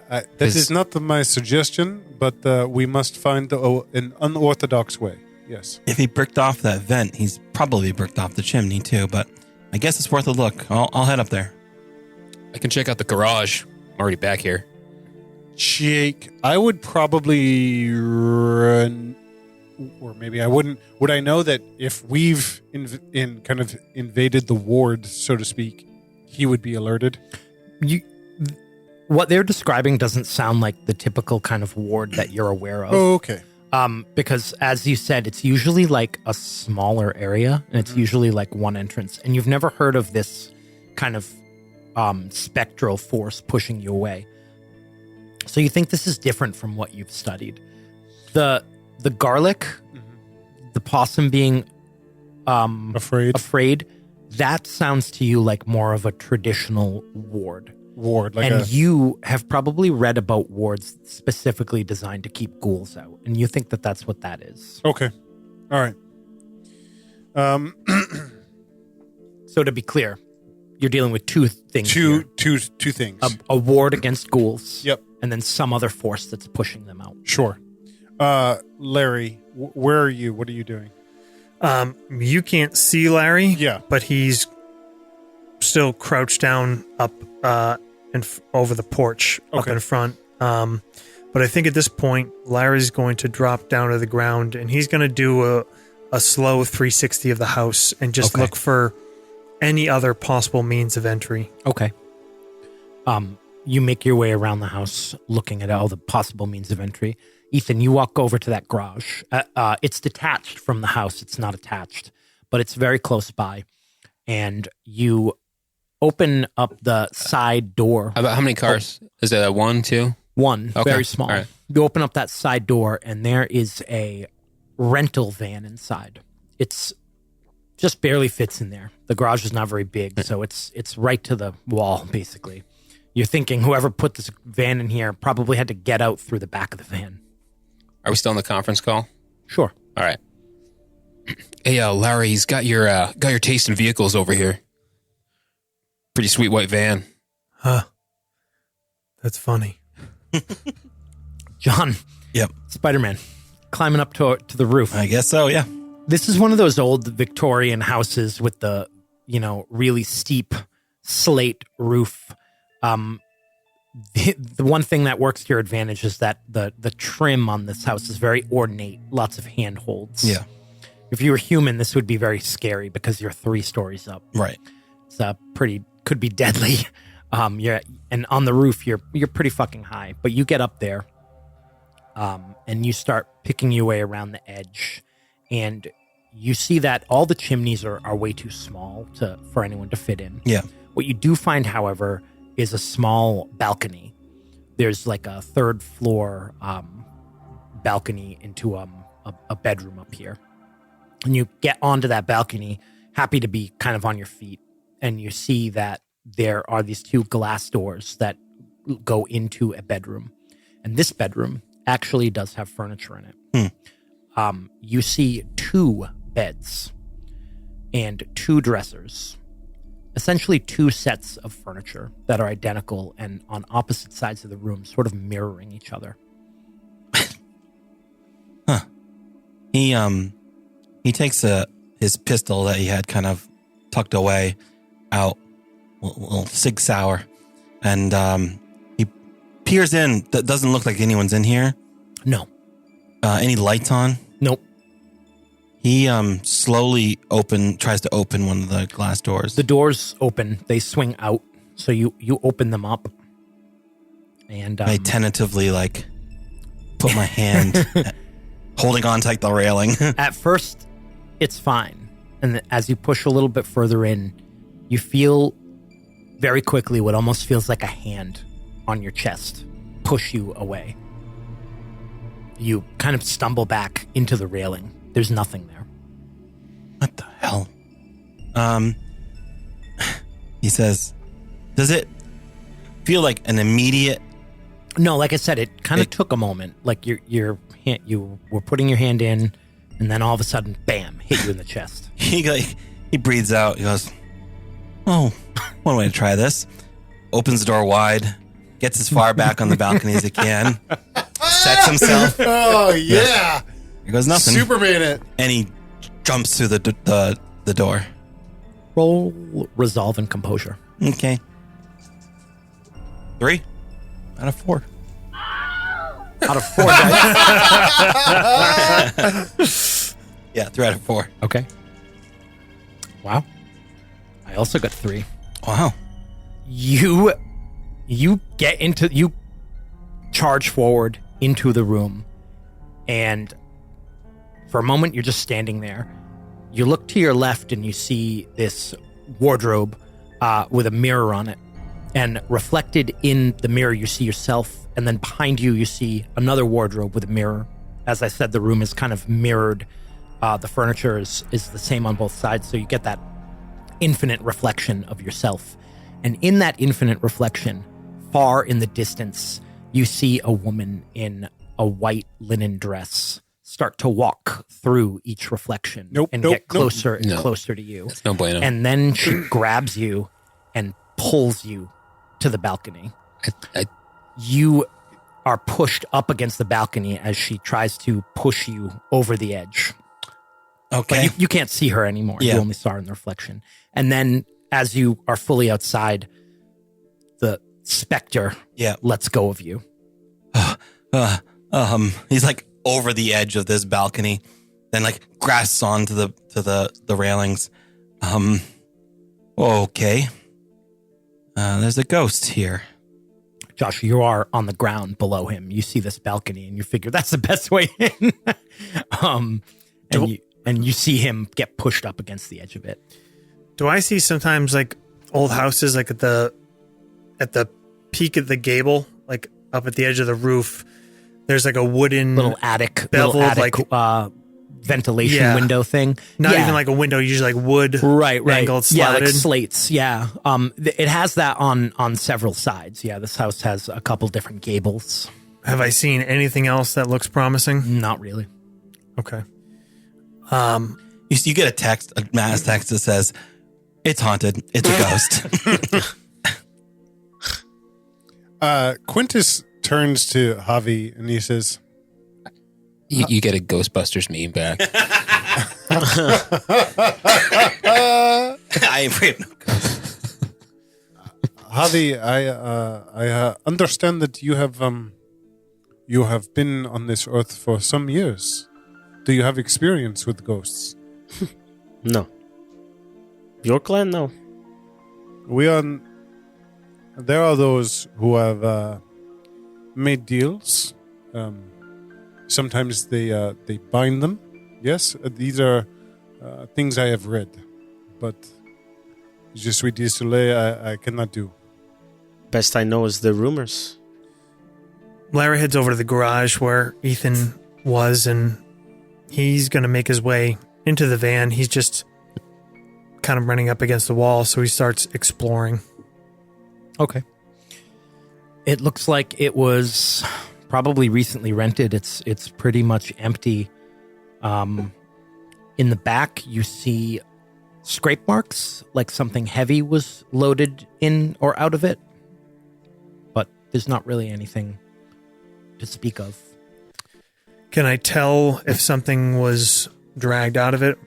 That is not my suggestion, but we must find an unorthodox way. Yes. If he bricked off that vent, he's probably bricked off the chimney too, but I guess it's worth a look. I'll head up there. I can check out the garage. I'm already back here. Jake, I would probably run, or maybe I wouldn't. Would I know that if we've kind of invaded the ward, so to speak, he would be alerted? What they're describing doesn't sound like the typical kind of ward that you're aware of. Oh, okay. Because as you said, it's usually like a smaller area, and it's usually like one entrance, and you've never heard of this kind of spectral force pushing you away. So you think this is different from what you've studied. The garlic, the possum being afraid, that sounds to you like more of a traditional ward. You have probably read about wards specifically designed to keep ghouls out, and you think that that's what that is. Okay. All right. So to be clear, you're dealing with two things. Two things. A ward against ghouls. Yep. And then some other force that's pushing them out. Sure. Larry, where are you? What are you doing? You can't see Larry. Yeah. But he's still crouched down up over the porch up in front. But I think at this point, Larry's going to drop down to the ground, and he's going to do a slow 360 of the house and just look for any other possible means of entry. Okay. You make your way around the house looking at all the possible means of entry. Ethan, you walk over to that garage. It's detached from the house. It's not attached, but it's very close by. And you open up the side door. How many cars? Is it a 1, 2? One, Okay. very small. All right. You open up that side door, and there is a rental van inside. It's just barely fits in there. The garage is not very big, so it's right to the wall, basically. You're thinking whoever put this van in here probably had to get out through the back of the van. Are we still on the conference call? Sure. All right. Hey, Larry, he's got your taste in vehicles over here. Pretty sweet white van. Huh. That's funny. John. Yep. Spider-Man. Climbing up to the roof. I guess so, yeah. This is one of those old Victorian houses with the, really steep slate roof. The one thing that works to your advantage is that the trim on this house is very ornate, lots of handholds. Yeah. If you were human, this would be very scary because you're 3 stories up. Right. It's could be deadly. And on the roof, you're pretty fucking high, but you get up there, and you start picking your way around the edge, and you see that all the chimneys are way too small for anyone to fit in. Yeah. What you do find, however, is a small balcony. There's like a 3rd floor balcony into a bedroom up here. And you get onto that balcony, happy to be kind of on your feet, and you see that there are these 2 glass doors that go into a bedroom. And this bedroom actually does have furniture in it. You see 2 beds and 2 dressers. Essentially 2 sets of furniture that are identical and on opposite sides of the room, sort of mirroring each other. Huh. He takes his pistol that he had kind of tucked away out, a little Sig Sauer, and he peers in. That doesn't look like anyone's in here. No. Any lights on? Nope. He slowly tries to open one of the glass doors. The doors open. They swing out. So you open them up. And I tentatively put my hand holding on to the railing. At first, it's fine. And as you push a little bit further in, you feel very quickly what almost feels like a hand on your chest push you away. You kind of stumble back into the railing. There's nothing there. What the hell? He says, does it feel like an immediate... No, like I said, it kind of took a moment. Like you were putting your hand in, and then all of a sudden, bam, hit you in the chest. He breathes out. He goes, oh, one way to try this. Opens the door wide, gets as far back on the balcony as he can, sets himself. Oh, yeah. He goes, nothing. Superman it. And he jumps through the door. Roll resolve and composure. Okay. 3 out of 4. Out of 4 dice. Yeah, 3 out of 4. Okay. Wow. I also got 3. Wow. You charge forward into the room, and for a moment you're just standing there. You look to your left and you see this wardrobe with a mirror on it, and reflected in the mirror you see yourself, and then behind you you see another wardrobe with a mirror. As I said, the room is kind of mirrored. The furniture is the same on both sides, so you get that infinite reflection of yourself. And in that infinite reflection, far in the distance, you see a woman in a white linen dress start to walk through each reflection get closer and closer to you. That's no bueno. And then she grabs you and pulls you to the balcony. You are pushed up against the balcony as she tries to push you over the edge. Okay. But you can't see her anymore. Yeah. You only saw her in the reflection. And then as you are fully outside, the specter lets go of you. He's over the edge of this balcony, then grasps onto the railings. Okay. There's a ghost here. Josh, you are on the ground below him. You see this balcony and you figure that's the best way in. And you see him get pushed up against the edge of it. Do I see sometimes old houses at the peak of the gable, up at the edge of the roof? There's a wooden little attic, beveled ventilation window thing. Not even a window, usually wood, right, angled, slatted. Yeah, slates. Yeah, it has that on several sides. Yeah, this house has a couple different gables. have I seen anything else that looks promising? Not really. Okay. You get a text, a mass text that says, "It's haunted. It's a ghost." Quintus turns to Javi and he says, You get a Ghostbusters meme back. I ain't afraid of no ghosts. Javi, I understand that you have been on this earth for some years. Do you have experience with ghosts? No. Your clan? No. There are those who have made deals. Sometimes they bind them. Yes, these are things I have read, but je suis désolé, I cannot do. Best I know is the rumors. Larry heads over to the garage where Ethan was, and he's going to make his way into the van. He's just kind of running up against the wall, so he starts exploring. Okay. It looks like it was probably recently rented. It's pretty much empty. In the back, you see scrape marks, like something heavy was loaded in or out of it. But there's not really anything to speak of. Can I tell if something was dragged out of it?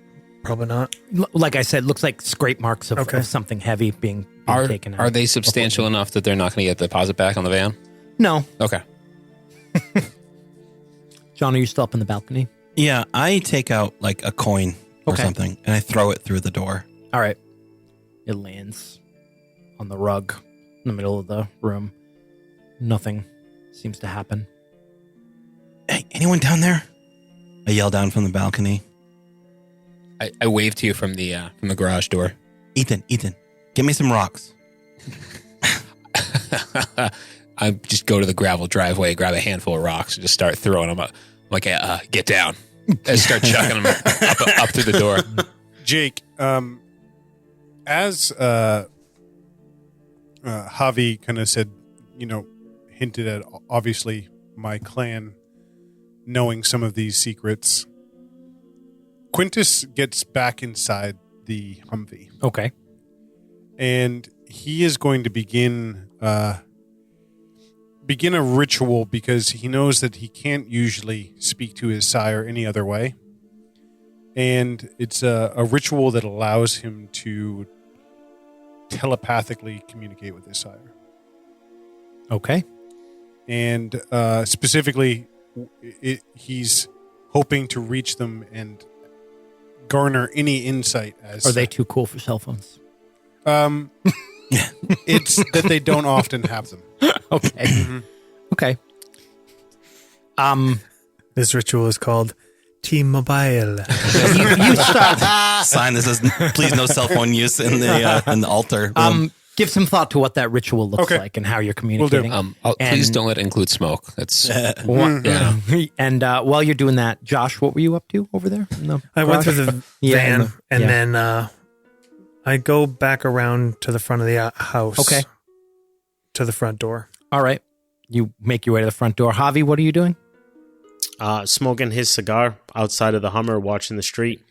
Probably not. Like I said, looks like scrape marks of, Okay. of something heavy being Are taken out. are they substantial enough that they're not going to get the deposit back on the van? No. Okay. John, are you still up in the balcony? Yeah, I take out like a coin or Okay. something, and I throw it through the door. All right. It lands on the rug in the middle of the room. Nothing seems to happen. Hey, anyone down there? I yell down from the balcony. I wave to you from the garage door. Ethan, get me some rocks. I just go to the gravel driveway, grab a handful of rocks, and just start throwing them up. I'm like, get down. I start chucking them up through the door. Jake, as Javi kind of said, hinted at, obviously, my clan knowing some of these secrets, Quintus gets back inside the Humvee. Okay. And he is going to begin a ritual because he knows that he can't usually speak to his sire any other way. And it's a ritual that allows him to telepathically communicate with his sire. Okay. And specifically, he's hoping to reach them and garner any insight as Are they too cool for cell phones? It's that they don't often have them. Okay. Mm-hmm. Okay. This ritual is called T-Mobile. You start. Sign that says, "Please, no cell phone use in the altar." Give some thought to what that ritual looks Okay. like and how you're communicating. Please don't let it include smoke. That's yeah. And while you're doing that, Josh, what were you up to over there? I went through the Yeah, van, in the- and yeah. then I go back around to the front of the house. Okay. To the front door. All right. You make your way to the front door. Javi, what are you doing? Smoking his cigar outside of the Hummer, watching the street.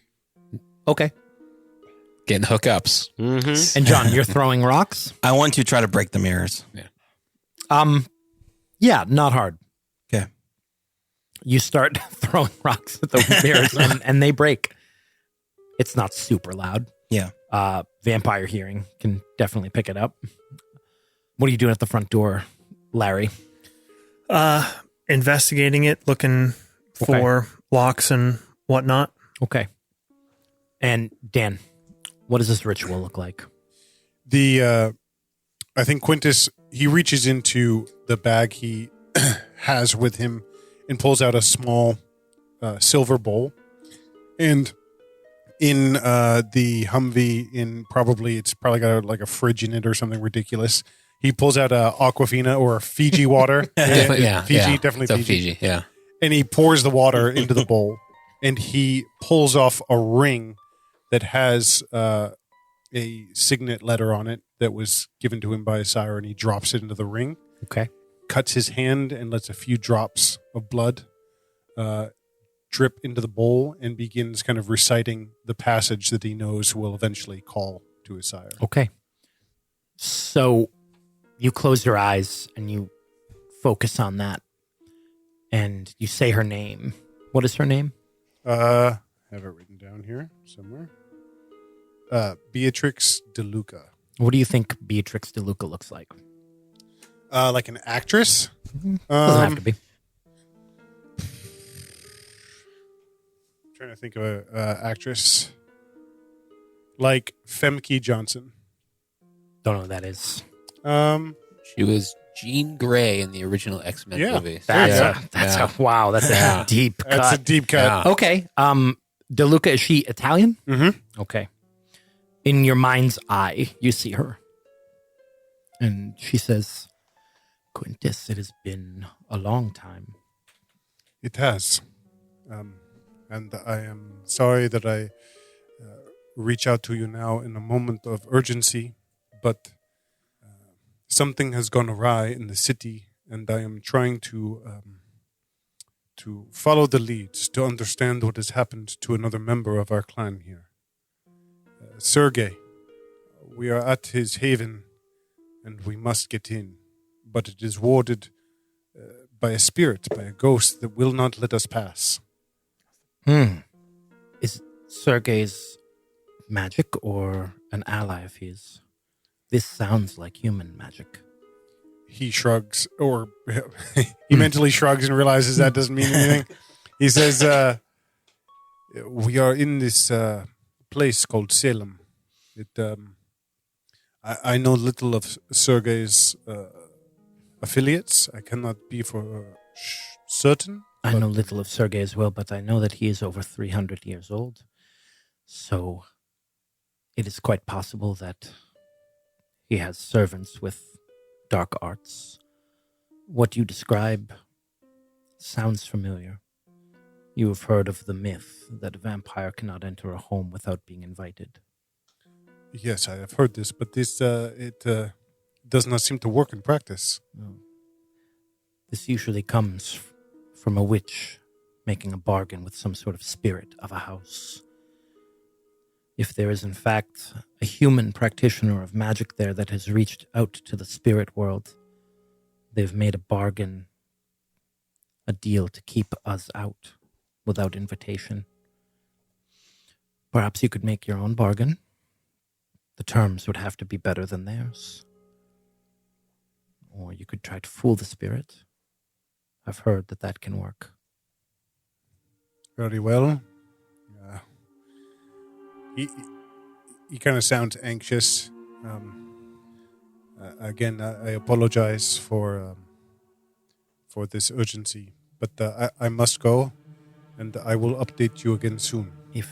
Okay. Getting hookups. Mm-hmm. And John, you're throwing rocks? I want to try to break the mirrors. Yeah, not hard. Okay. You start throwing rocks at the mirrors and they break. It's not super loud. Yeah. Vampire hearing can definitely pick it up. What are you doing at the front door, Larry? Investigating it, looking for locks and whatnot. Okay. And Dan, what does this ritual look like? I think Quintus, he reaches into the bag he has with him and pulls out a small silver bowl. And in the Humvee, it's probably got like a fridge in it or something ridiculous. He pulls out a Aquafina or a Fiji water. Definitely, Fiji, yeah. definitely So Fiji. yeah. And he pours the water into the bowl. And he pulls off a ring that has a signet letter on it that was given to him by his sire, and he drops it into the ring. Okay. cuts his hand and lets a few drops of blood drip into the bowl and begins kind of reciting the passage that he knows will eventually call to his sire. Okay. So you close your eyes and you focus on that and you say her name. What is her name? Have it written down here somewhere. Beatrix DeLuca. What do you think Beatrix DeLuca looks like? Like an actress? Doesn't have to be. Trying to think of a actress. Like Femke Johnson. Don't know who that is. She was Jean Grey in the original X-Men Yeah. movie. That's a deep cut. That's a deep cut. Yeah. Okay. DeLuca, is she Italian? Mm-hmm. Okay. In your mind's eye, you see her. And she says, Quintus, it has been a long time. It has. And I am sorry that I reach out to you now in a moment of urgency, but something has gone awry in the city, and I am trying to follow the leads, to understand what has happened to another member of our clan here. Sergey, we are at his haven, and we must get in, but it is warded by a spirit, by a ghost that will not let us pass. Is Sergey's magic or an ally of his? This sounds like human magic. He shrugs, or he mentally shrugs and realizes that doesn't mean anything. He says, we are in this place called Salem. I know little of Sergey's affiliates. I cannot be for certain. I know little of Sergey as well, but I know that he is over 300 years old. So it is quite possible that he has servants with dark arts. What you describe sounds familiar. You have heard of the myth that a vampire cannot enter a home without being invited. Yes, I have heard this, but this does not seem to work in practice. No. This usually comes from a witch making a bargain with some sort of spirit of a house. If there is in fact a human practitioner of magic there that has reached out to the spirit world, they've made a bargain, a deal to keep us out without invitation. Perhaps you could make your own bargain. The terms would have to be better than theirs. Or you could try to fool the spirit. I've heard that that can work. Very well. He kind of sounds anxious. Again, I apologize for this urgency, but I must go, and I will update you again soon. If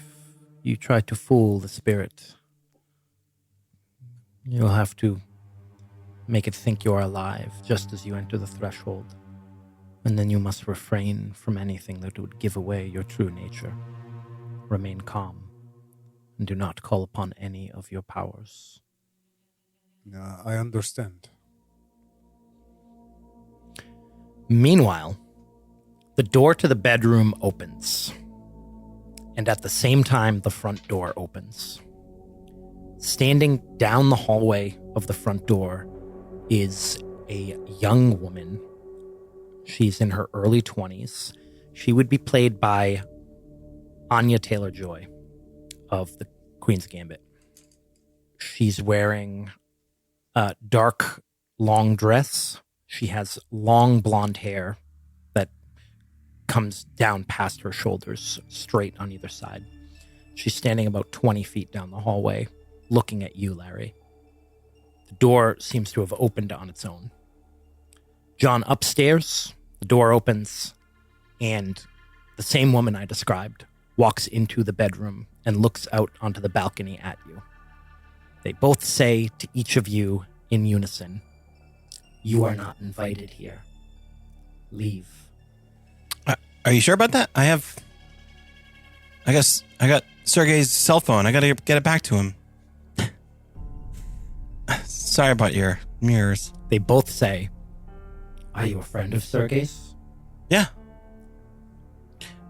you try to fool the spirit, you'll have to make it think you're alive just as you enter the threshold. And then you must refrain from anything that would give away your true nature. Remain calm, and do not call upon any of your powers. I understand. Meanwhile, the door to the bedroom opens. And at the same time, the front door opens. Standing down the hallway of the front door is a young woman. She's in her early 20s. She would be played by Anya Taylor-Joy of the Queen's Gambit. She's wearing a dark, long dress. She has long blonde hair that comes down past her shoulders, straight on either side. She's standing about 20 feet down the hallway, looking at you, Larry. The door seems to have opened on its own. John, upstairs, the door opens, and the same woman I described walks into the bedroom and looks out onto the balcony at you. They both say to each of you in unison, "You are not invited here. Leave." Are you sure about that? I guess I got Sergey's cell phone. I gotta get it back to him. Sorry about your mirrors. They both say, Are you a friend of Sergey's? Yeah.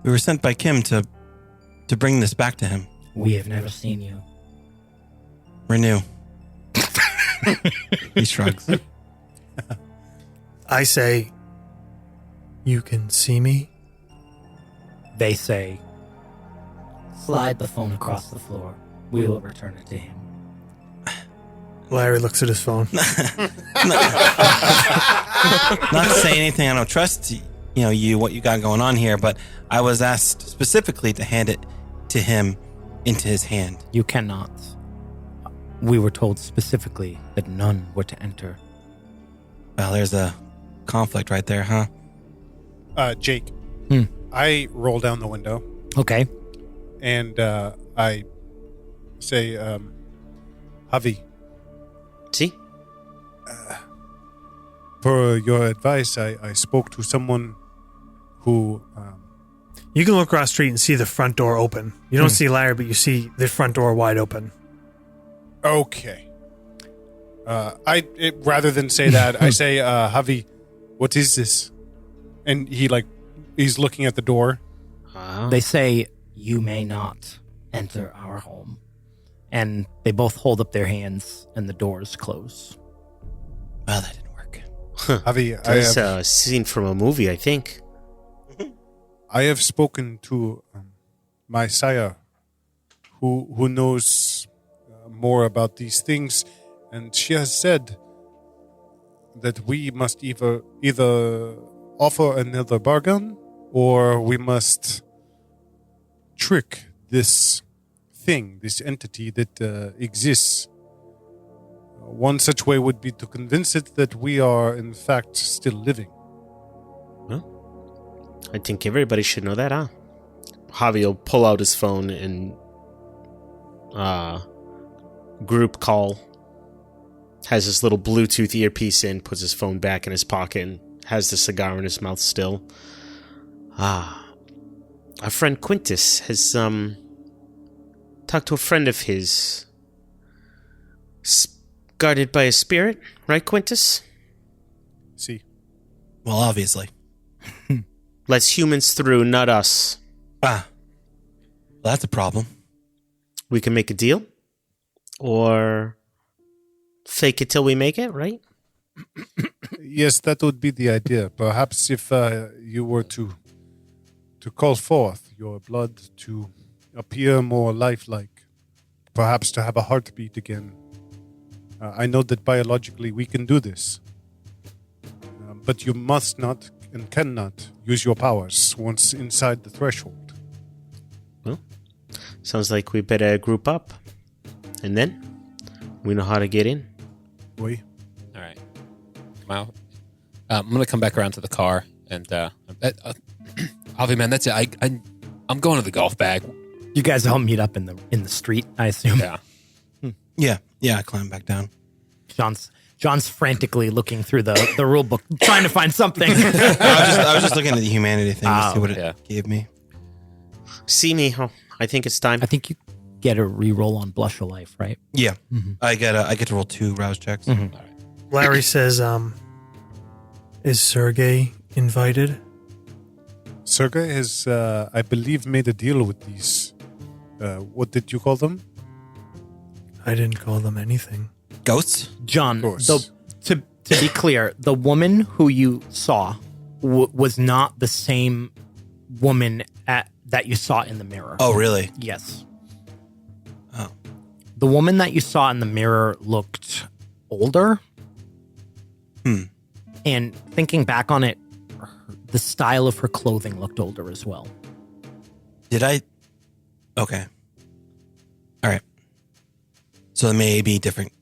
We were sent by Kim to bring this back to him. We have never seen you. We're new. He shrugs. I say, you can see me? They say, slide the phone across the floor. We will return it to him. Larry looks at his phone. Not to say anything, I don't trust you, what you got going on here, but I was asked specifically to hand it to him into his hand. You cannot. We were told specifically that none were to enter. Well, there's a conflict right there, huh? Jake, Hmm. I roll down the window Okay. and I say, Javi, See? for your advice, I spoke to someone who... You can look across the street and see the front door open. You don't see Larry, but you see the front door wide open. Okay. Rather than say that, I say, Javi, what is this? And he's looking at the door. They say, you may not enter our home. And they both hold up their hands and the doors close. Well, that didn't work. Javi, That's a scene from a movie, I think. I have spoken to my sire, who knows more about these things, and she has said that we must either offer another bargain, or we must trick this thing, this entity that exists. One such way would be to convince it that we are, in fact, still living. I think everybody should know that, huh? Javi will pull out his phone and group call. Has his little Bluetooth earpiece in, puts his phone back in his pocket, and has the cigar in his mouth still. Our friend Quintus has talked to a friend of his. Guarded by a spirit, right, Quintus? See. Well, obviously. Lets humans through, not us. Well, that's a problem. We can make a deal. Or fake it till we make it, right? Yes, that would be the idea. Perhaps if you were to call forth your blood to appear more lifelike, perhaps to have a heartbeat again. I know that biologically we can do this, but you must not and cannot use your powers once inside the threshold. Well, sounds like we better group up. And then we know how to get in. Oui. All right. Come out. I'm going to come back around to the car. And, Javi, man, that's it. I'm going to the golf bag. You guys all meet up in the street, I assume. Yeah. Yeah, I climbed back down. John's frantically looking through the rule book, trying to find something. I was just looking at the humanity thing to see what it gave me. See me. Oh, I think it's time. I think you get a re-roll on Blush of Life, right? Yeah. I get to roll 2 rouse checks. All right. Larry says, is Sergey invited? Sergey has, I believe, made a deal with these. What did you call them? I didn't call them anything. Ghosts? John, Of course. to be clear, the woman who you saw was not the same woman that you saw in the mirror. Oh, really? Yes. Oh. The woman that you saw in the mirror looked older. And thinking back on it, the style of her clothing looked older as well. Did I? Okay. All right. So there may be different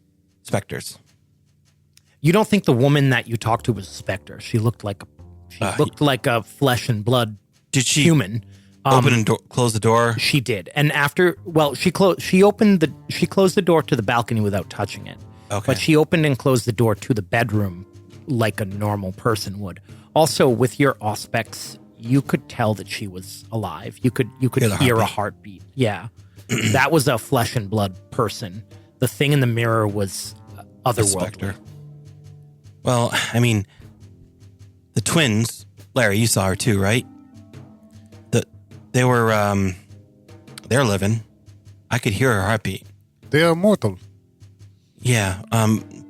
specters. You don't think the woman that you talked to was a specter? She looked like a flesh and blood Did she human. open and close the door? She did, and after, she closed the door to the balcony without touching it. Okay. But she opened and closed the door to the bedroom like a normal person would. Also, with your auspex, you could tell that she was alive. You could hear a heartbeat. Yeah, that was a flesh and blood person. The thing in the mirror was otherworldly. Spectre. Well, I mean, the twins, Larry, you saw her too, right? They're living. I could hear her heartbeat. They are mortal. Yeah,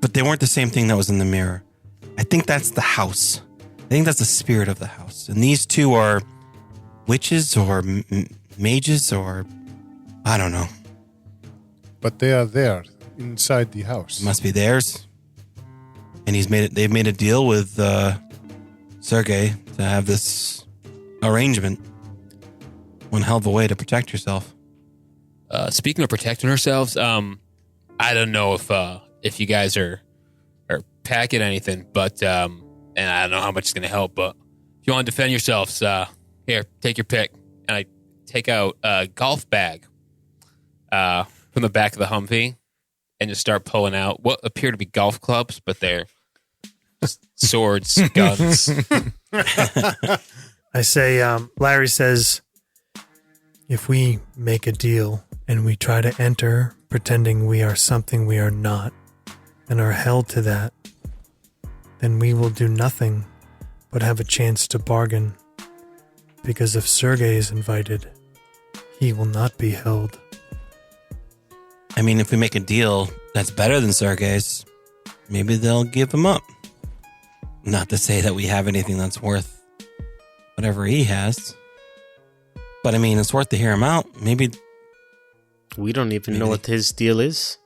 but they weren't the same thing that was in the mirror. I think that's the house. I think that's the spirit of the house. And these two are witches or mages or I don't know. But they are there inside the house. It must be theirs. And they've made a deal with Sergey to have this arrangement. One hell of a way to protect yourself. Speaking of protecting ourselves, I don't know if you guys are packing anything, but and I don't know how much it's going to help, but if you want to defend yourselves, here, take your pick. And I take out a golf bag from the back of the Humvee and just start pulling out what appear to be golf clubs, but they're swords, guns. I say, Larry says, if we make a deal and we try to enter pretending we are something we are not and are held to that, then we will do nothing but have a chance to bargain. Because if Sergey is invited, he will not be held. I mean, if we make a deal that's better than Sergey's, maybe they'll give him up. Not to say that we have anything that's worth whatever he has. But I mean, it's worth to hear him out. Maybe. We don't even know what his deal is.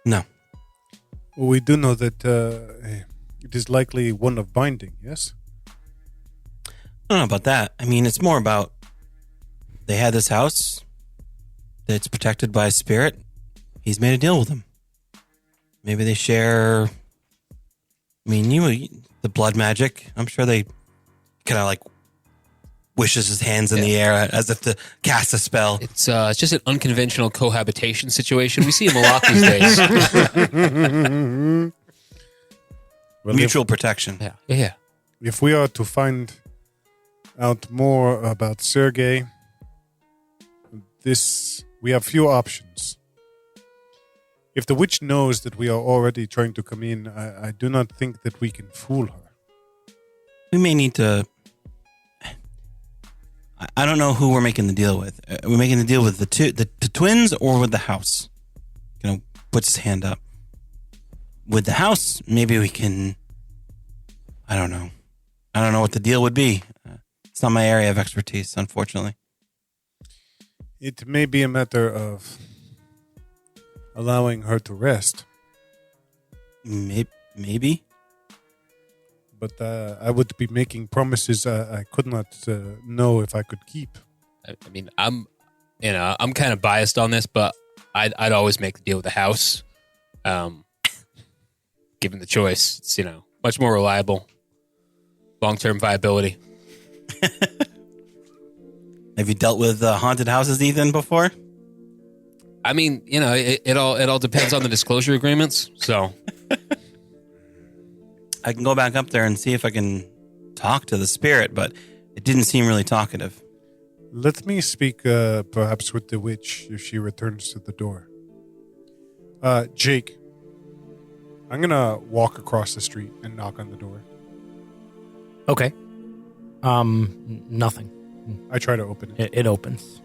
No. Well, we do know that it is likely one of binding, yes? I don't know about that. I mean, it's more about they had this house that's protected by a spirit. He's made a deal with them. Maybe they share. I mean, the blood magic. I'm sure they kind of like wishes his hands in the air as if to cast a spell. It's just an unconventional cohabitation situation. We see them a lot these days. Mutual protection. Yeah. If we are to find out more about Sergey, we have few options. If the witch knows that we are already trying to come in, I do not think that we can fool her. We may need to. I don't know who we're making the deal with. Are we making the deal with the twins or with the house? Puts his hand up. With the house, maybe we can. I don't know. I don't know what the deal would be. It's not my area of expertise, unfortunately. It may be a matter of allowing her to rest. Maybe. But I would be making promises I could not know if I could keep. I mean, I'm kind of biased on this, but I'd always make the deal with the house. Given the choice, it's much more reliable, long-term viability. Have you dealt with haunted houses, Ethan, before? I mean, it all depends on the disclosure agreements. So. I can go back up there and see if I can talk to the spirit, but it didn't seem really talkative. Let me speak perhaps with the witch if she returns to the door. Jake, I'm going to walk across the street and knock on the door. Okay. Nothing. I try to open it. It opens.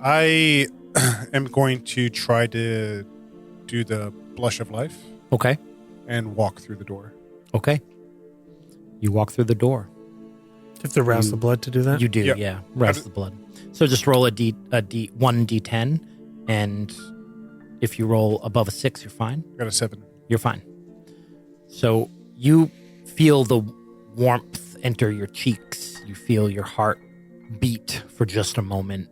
I am going to try to do the blush of life. Okay. And walk through the door. Okay. You walk through the door. Do you have to rouse the blood to do that? You do, yeah. Rouse the blood. So just roll a 1d10, and if you roll above a 6, you're fine. I got a 7. You're fine. So you feel the warmth enter your cheeks. You feel your heart beat for just a moment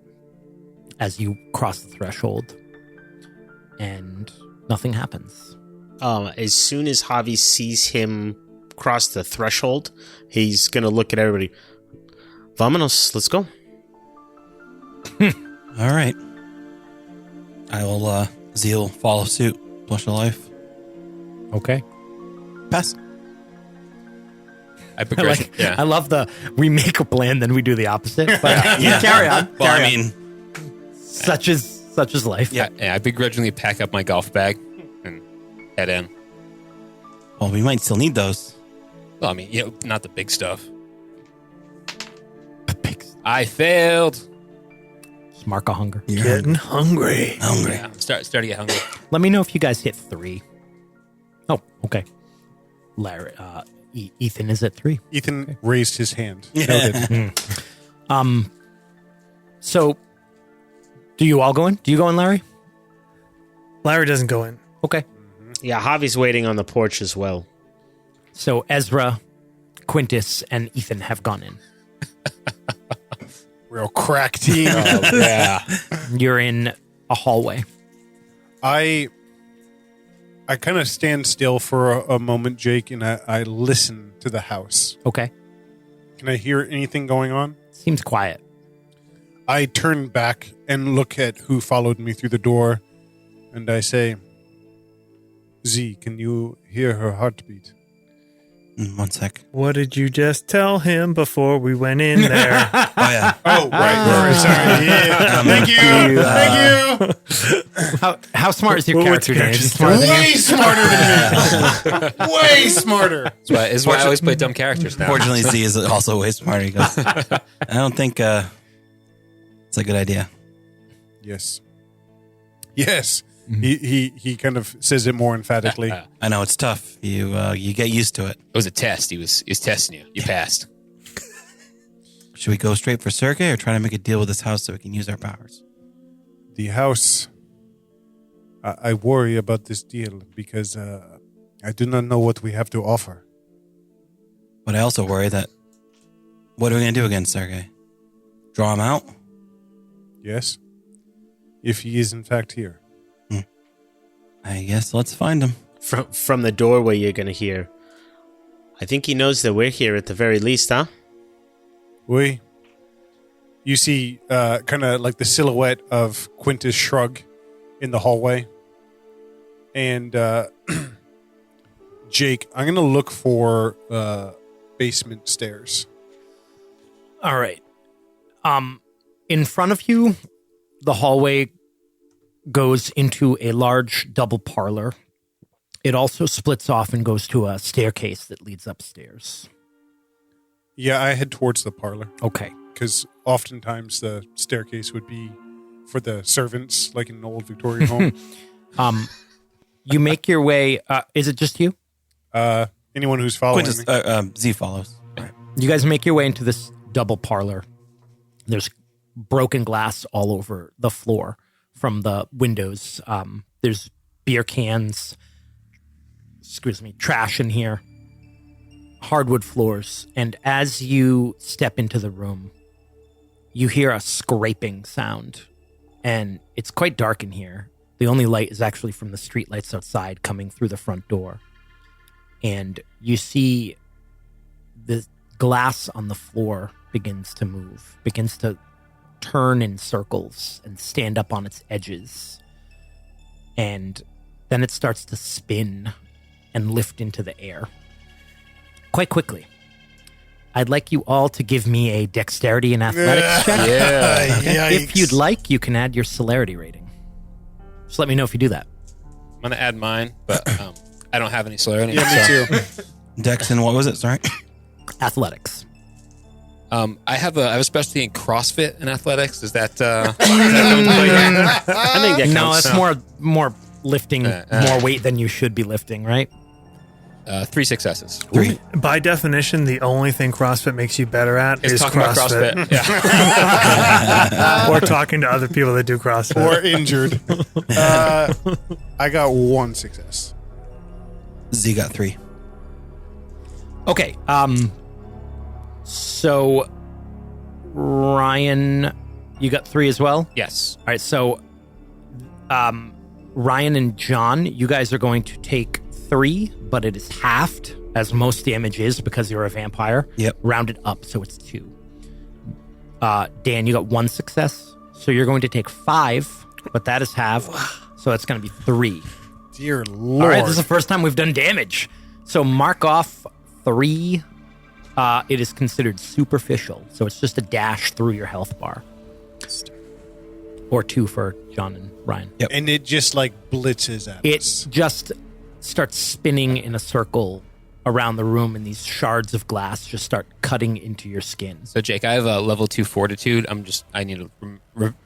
as you cross the threshold, and nothing happens. As soon as Javi sees him cross the threshold, he's going to look at everybody. Vámonos, let's go. All right. I will, Zeal, follow suit. Blush of life. Okay. Pass. I love we make a plan, then we do the opposite. But Yeah. carry on. Well, Carry I on. mean, Such is life. Yeah, I begrudgingly pack up my golf bag and head in. well, we might still need those. Well, I mean, not the big stuff. I failed. Just mark a hunger. Getting hungry. Yeah, I'm starting to get hungry. Let me know if you guys hit 3. Oh, okay. Larry, Ethan is at 3. Ethan raised his hand. Noted. So, do you all go in? Do you go in, Larry? Larry doesn't go in. Okay. Yeah, Javi's waiting on the porch as well. So Ezra, Quintus, and Ethan have gone in. Real crack team. Yeah. You're in a hallway. I kind of stand still for a moment, Jake, and I listen to the house. Okay. Can I hear anything going on? Seems quiet. I turn back and look at who followed me through the door, and I say, Z, can you hear her heartbeat? 1 sec. What did you just tell him before we went in there? Oh, yeah. Oh, right. Sorry. Yeah. Thank you. How smart is your Well, what's character, your Dan? Is he character? smarter than you? Way smarter than me. Way smarter. This is why I always play dumb characters now. Fortunately, Z is also way smarter. He goes, I don't think it's a good idea. Yes. He kind of says it more emphatically. I know it's tough. You get used to it. It was a test. He was testing you. You passed. Should we go straight for Sergey or try to make a deal with this house so we can use our powers? The house, I worry about this deal because I do not know what we have to offer. But I also worry that what are we going to do against Sergey? Draw him out? Yes? If he is in fact here. I guess let's find him. From the doorway, you're going to hear, I think he knows that we're here at the very least, huh? You see kind of like the silhouette of Quintus Shrug in the hallway. And Jake, I'm going to look for basement stairs. All right. In front of you, the hallway goes into a large double parlor. It also splits off and goes to a staircase that leads upstairs. Yeah, I head towards the parlor. Okay. Because oftentimes the staircase would be for the servants, like in an old Victorian home. You make your way. Is it just you? Anyone who's following Quintus, me. Z follows. You guys make your way into this double parlor. There's broken glass all over the floor from the windows. There's beer cans, trash in here, hardwood floors. And as you step into the room, you hear a scraping sound. And it's quite dark in here. The only light is actually from the street lights outside coming through the front door. And you see the glass on the floor begins to move, begins to turn in circles and stand up on its edges. And then it starts to spin and lift into the air. Quite quickly. I'd like you all to give me a dexterity and athletics check. Yeah. If you'd like, you can add your celerity rating. Just let me know if you do that. I'm going to add mine, but I don't have any celerity. Yeah, me too. Dex and what was it? Sorry. Athletics. I have a specialty in CrossFit and athletics. Is that? I think that No, counts. it's more lifting, more weight than you should be lifting, right? 3 successes. 3. By definition, the only thing CrossFit makes you better at It's is talking CrossFit. about CrossFit. Yeah. Or talking to other people that do CrossFit. Or injured. I got 1 success. Z got 3. Okay. So Ryan, you got 3 as well? Yes. All right, so Ryan and John, you guys are going to take 3, but it is halved, as most damage is because you're a vampire. Yep. Rounded up, so it's 2. Dan, you got 1 success, so you're going to take 5, but that is halved, so it's going to be 3. Dear Lord. All right, this is the first time we've done damage. So mark off 3. It is considered superficial, so it's just a dash through your health bar. Or 2 for John and Ryan. And it just like blitzes at It us. just starts spinning in a circle around the room, and these shards of glass just start cutting into your skin. So, Jake, I have a level 2 fortitude. I need a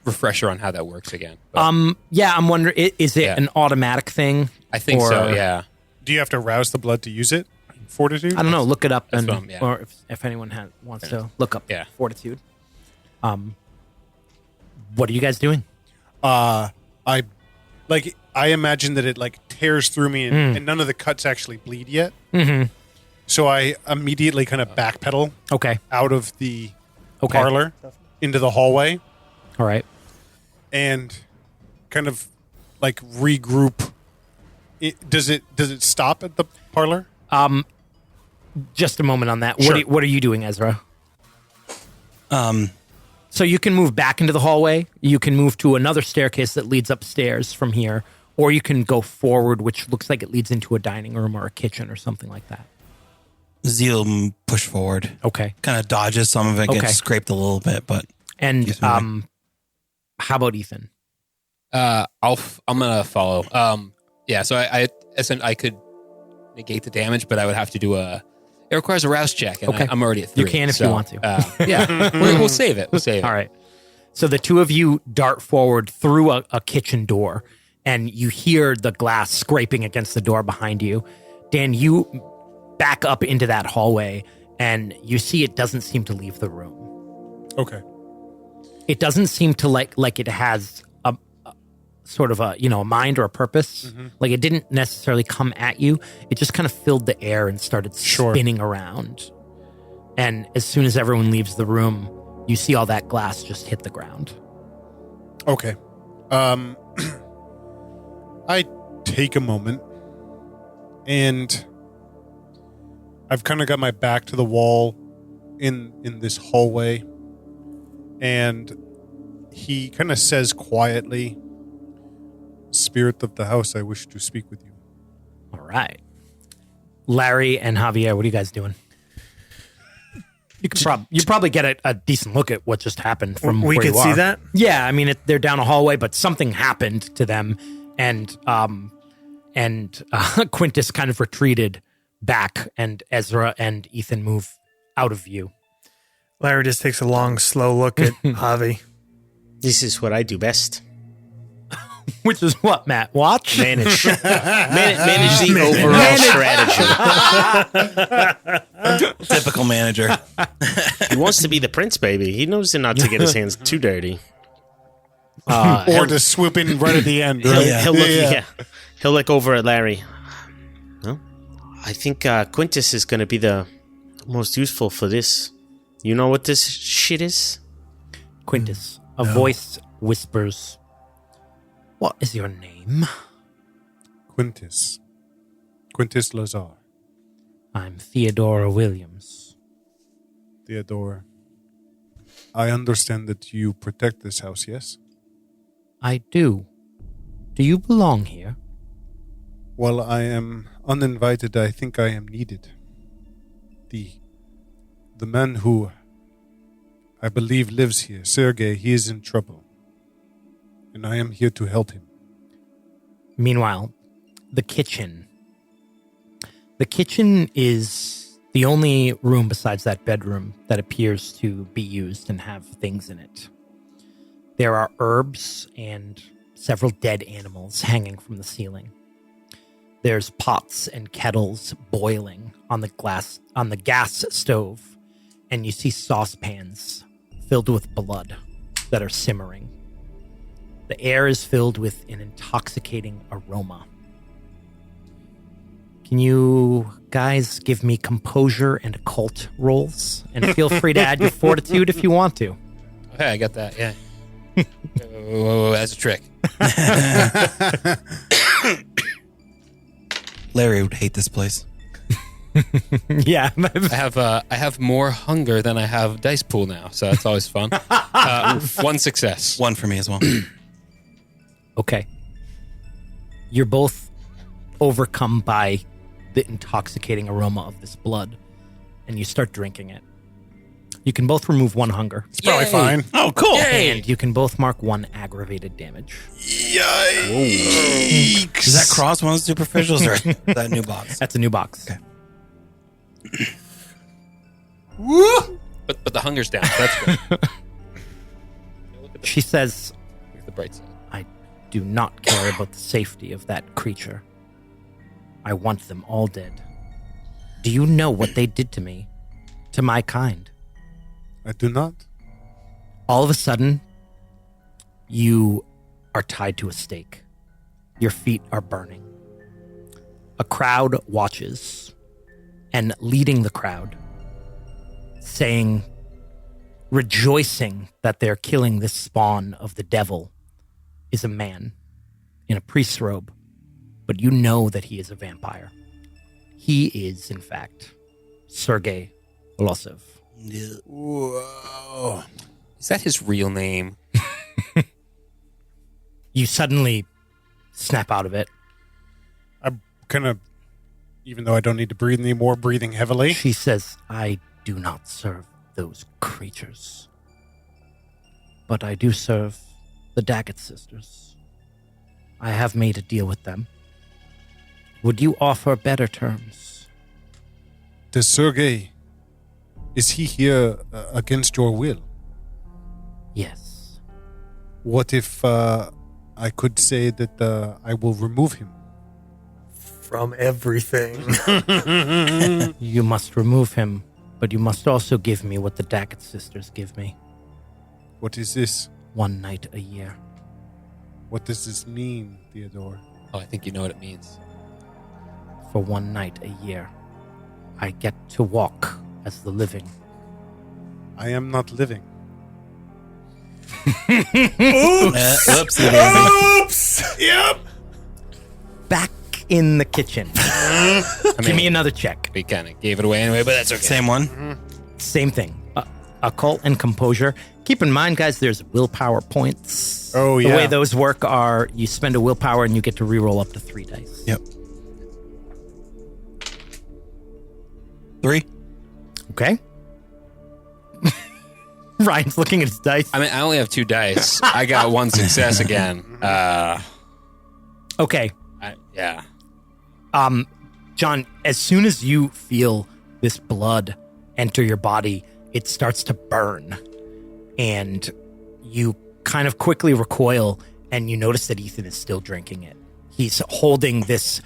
refresher on how that works again. But Yeah, I'm wondering, is it Yeah. an automatic thing? I think so, yeah. Do you have to rouse the blood to use it? Fortitude? I don't know. Look it up, That's and what I'm- yeah. or if anyone wants to look up Yeah. fortitude. What are you guys doing? I imagine that it like tears through me and none of the cuts actually bleed yet. Mm-hmm. So I immediately kind of backpedal Okay. out of the Okay. parlor into the hallway All right. and kind of like regroup. Does it stop at the parlor? Just a moment on that. Sure. What are you doing, Ezra? So you can move back into the hallway. You can move to another staircase that leads upstairs from here, or you can go forward, which looks like it leads into a dining room or a kitchen or something like that. Zeal push forward. Okay. Kind of dodges some of it, Okay. gets scraped a little bit, but And Keeps moving. how about Ethan? I'm gonna follow. So I could negate the damage, but I would have to do it requires a rouse check, and Okay. I'm already at 3. You can if you want to. Yeah, we'll save it. We'll save it. All right. So the two of you dart forward through a kitchen door, and you hear the glass scraping against the door behind you. Dan, you back up into that hallway, and you see it doesn't seem to leave the room. Okay. It doesn't seem to like it has a sort of a mind or a purpose. Mm-hmm. Like it didn't necessarily come at you. It just kind of filled the air and started Sure. spinning around. And as soon as everyone leaves the room, you see all that glass just hit the ground. Okay. I take a moment and I've kind of got my back to the wall in this hallway, and he kind of says quietly, "Spirit of the house, I wish to speak with you." All right. Larry and Javier, what are you guys doing? You probably get a decent look at what just happened from We where could you see are. that? Yeah, I mean they're down a hallway, but something happened to them, and Quintus kind of retreated back, and Ezra and Ethan move out of view. Larry just takes a long, slow look at Javi. This is what I do best. Which is what, Matt? Watch? Manage the overall strategy. typical manager. He wants to be the prince, baby. He knows not to get his hands too dirty. Or to swoop in right at the end. Right? He'll look over at Larry. Well, I think Quintus is going to be the most useful for this. You know what this shit is? Quintus, a voice whispers, "What is your name?" Quintus Lazar. I'm Theodora Williams. Theodore, I understand that you protect this house, yes? I do. Do you belong here? Well, I am uninvited. I think I am needed. The man who I believe lives here, Sergey, he is in trouble. And I am here to help him. Meanwhile, the kitchen. The kitchen is the only room besides that bedroom that appears to be used and have things in it. There are herbs and several dead animals hanging from the ceiling. There's pots and kettles boiling on the gas stove, and you see saucepans filled with blood that are simmering. The air is filled with an intoxicating aroma. Can you guys give me composure and occult rolls? And feel free to add your fortitude if you want to. Okay, I got that. Yeah. Whoa, that's a trick. Larry would hate this place. Yeah. I have more hunger than I have dice pool now, so that's always fun. One success. One for me as well. Okay. You're both overcome by the intoxicating aroma of this blood, and you start drinking it. You can both remove one hunger. It's probably fine. Oh, cool. And you can both mark one aggravated damage. Does that cross one of the superficials or is that a new box? That's a new box. Okay. But the hunger's down. So that's good. She says, Look at the bright side. I do not care about the safety of that creature. I want them all dead. Do you know what they did to me? To my kind? I do not. All of a sudden, you are tied to a stake. Your feet are burning. A crowd watches, and leading the crowd, saying, rejoicing that they're killing this spawn of the devil, is a man in a priest's robe, but you know that he is a vampire. He is, in fact, Sergey Losov. Whoa. Is that his real name? You suddenly snap out of it. I'm kind of, even though I don't need to breathe anymore, breathing heavily. She says, I do not serve those creatures, but I do serve the Daggett sisters. I have made a deal with them. Would you offer better terms? Does Sergey, is he here against your will? Yes. What if I could say that I will remove him? From everything. You must remove him, but you must also give me what the Daggett sisters give me. What is this? 1 night a year. What does this mean, Theodore? Oh, I think you know what it means. For 1 night a year, I get to walk as the living. I am not living. Oopsie daisy. Oops! Yep! Back in the kitchen. Give me another check. We kind of gave it away anyway, but that's okay. Same one. Same thing. Occult and composure. Keep in mind, guys, there's willpower points. Oh, The yeah. way those work are you spend a willpower and you get to reroll up to 3 dice. Yep. 3. Okay. Ryan's looking at his dice. I mean, I only have 2 dice. I got 1 success again. Okay. Yeah. John, as soon as you feel this blood enter your body, it starts to burn. And you kind of quickly recoil, and you notice that Ethan is still drinking it. He's holding this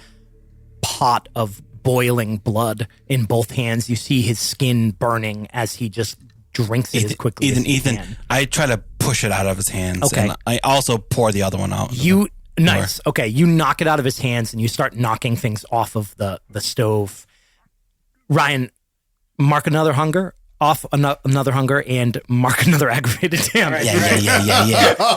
pot of boiling blood in both hands. You see his skin burning as he just drinks it as quickly as he Ethan, can. I try to push it out of his hands. Okay. And I also pour the other one out. Nice. Okay, you knock it out of his hands and you start knocking things off of the stove. Ryan, mark another hunger, off another hunger, and mark another aggravated damage. Yeah.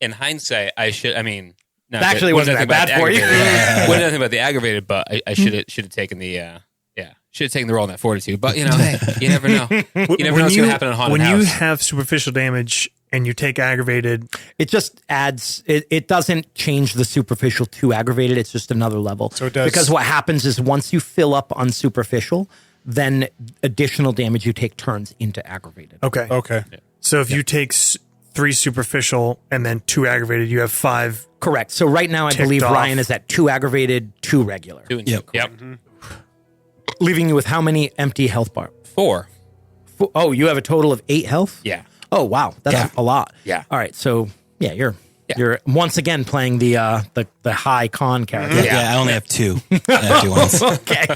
In hindsight, I should. I mean, That actually wasn't that bad for you. Wasn't nothing about the aggravated, but I should have taken the. Should have taken the roll in that fortitude. But, hey, you never know. You never know what's going to happen in a haunted when house. you have superficial damage and you take aggravated, It just adds, it doesn't change the superficial to aggravated. It's just another level. So it does- Because what happens is once you fill up on superficial, then additional damage you take turns into aggravated. okay. Okay. So if you take 3 superficial and then 2 aggravated, you have 5. Correct. So right now I Ticked believe off. Ryan is at 2 aggravated, 2 regular. 2 and Yep. 2. Yep. Leaving you with how many empty health bar? 4. Oh, you have a total of 8 health? Yeah. Oh, wow. That's Yeah. a lot. Yeah. All right. So, yeah, you're once again playing the high con character. Yeah, I only have 2 empty ones. Okay.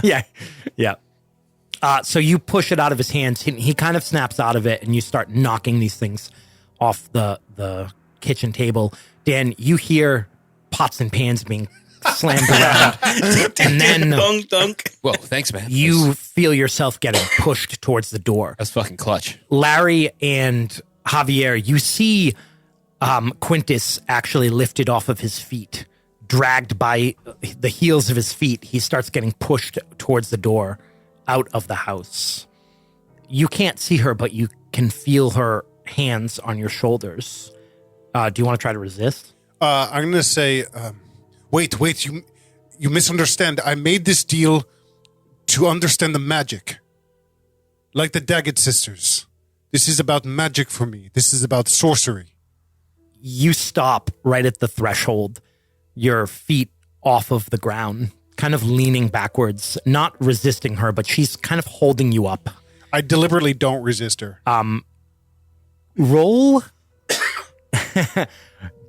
Yeah. So you push it out of his hands. He kind of snaps out of it, and you start knocking these things off the kitchen table. Dan, you hear pots and pans being slammed around, and then Whoa, thanks, man. you feel yourself getting pushed towards the door. That's fucking clutch. Larry and Javier, you see Quintus actually lifted off of his feet, dragged by the heels of his feet. He starts getting pushed towards the door out of the house. You can't see her, but you can feel her hands on your shoulders. Do you want to try to resist? I'm going to say, wait, you misunderstand. I made this deal to understand the magic. Like the Daggett sisters. This is about magic for me. This is about sorcery. You stop right at the threshold, your feet off of the ground, kind of leaning backwards, not resisting her, but she's kind of holding you up. I deliberately don't resist her. Roll.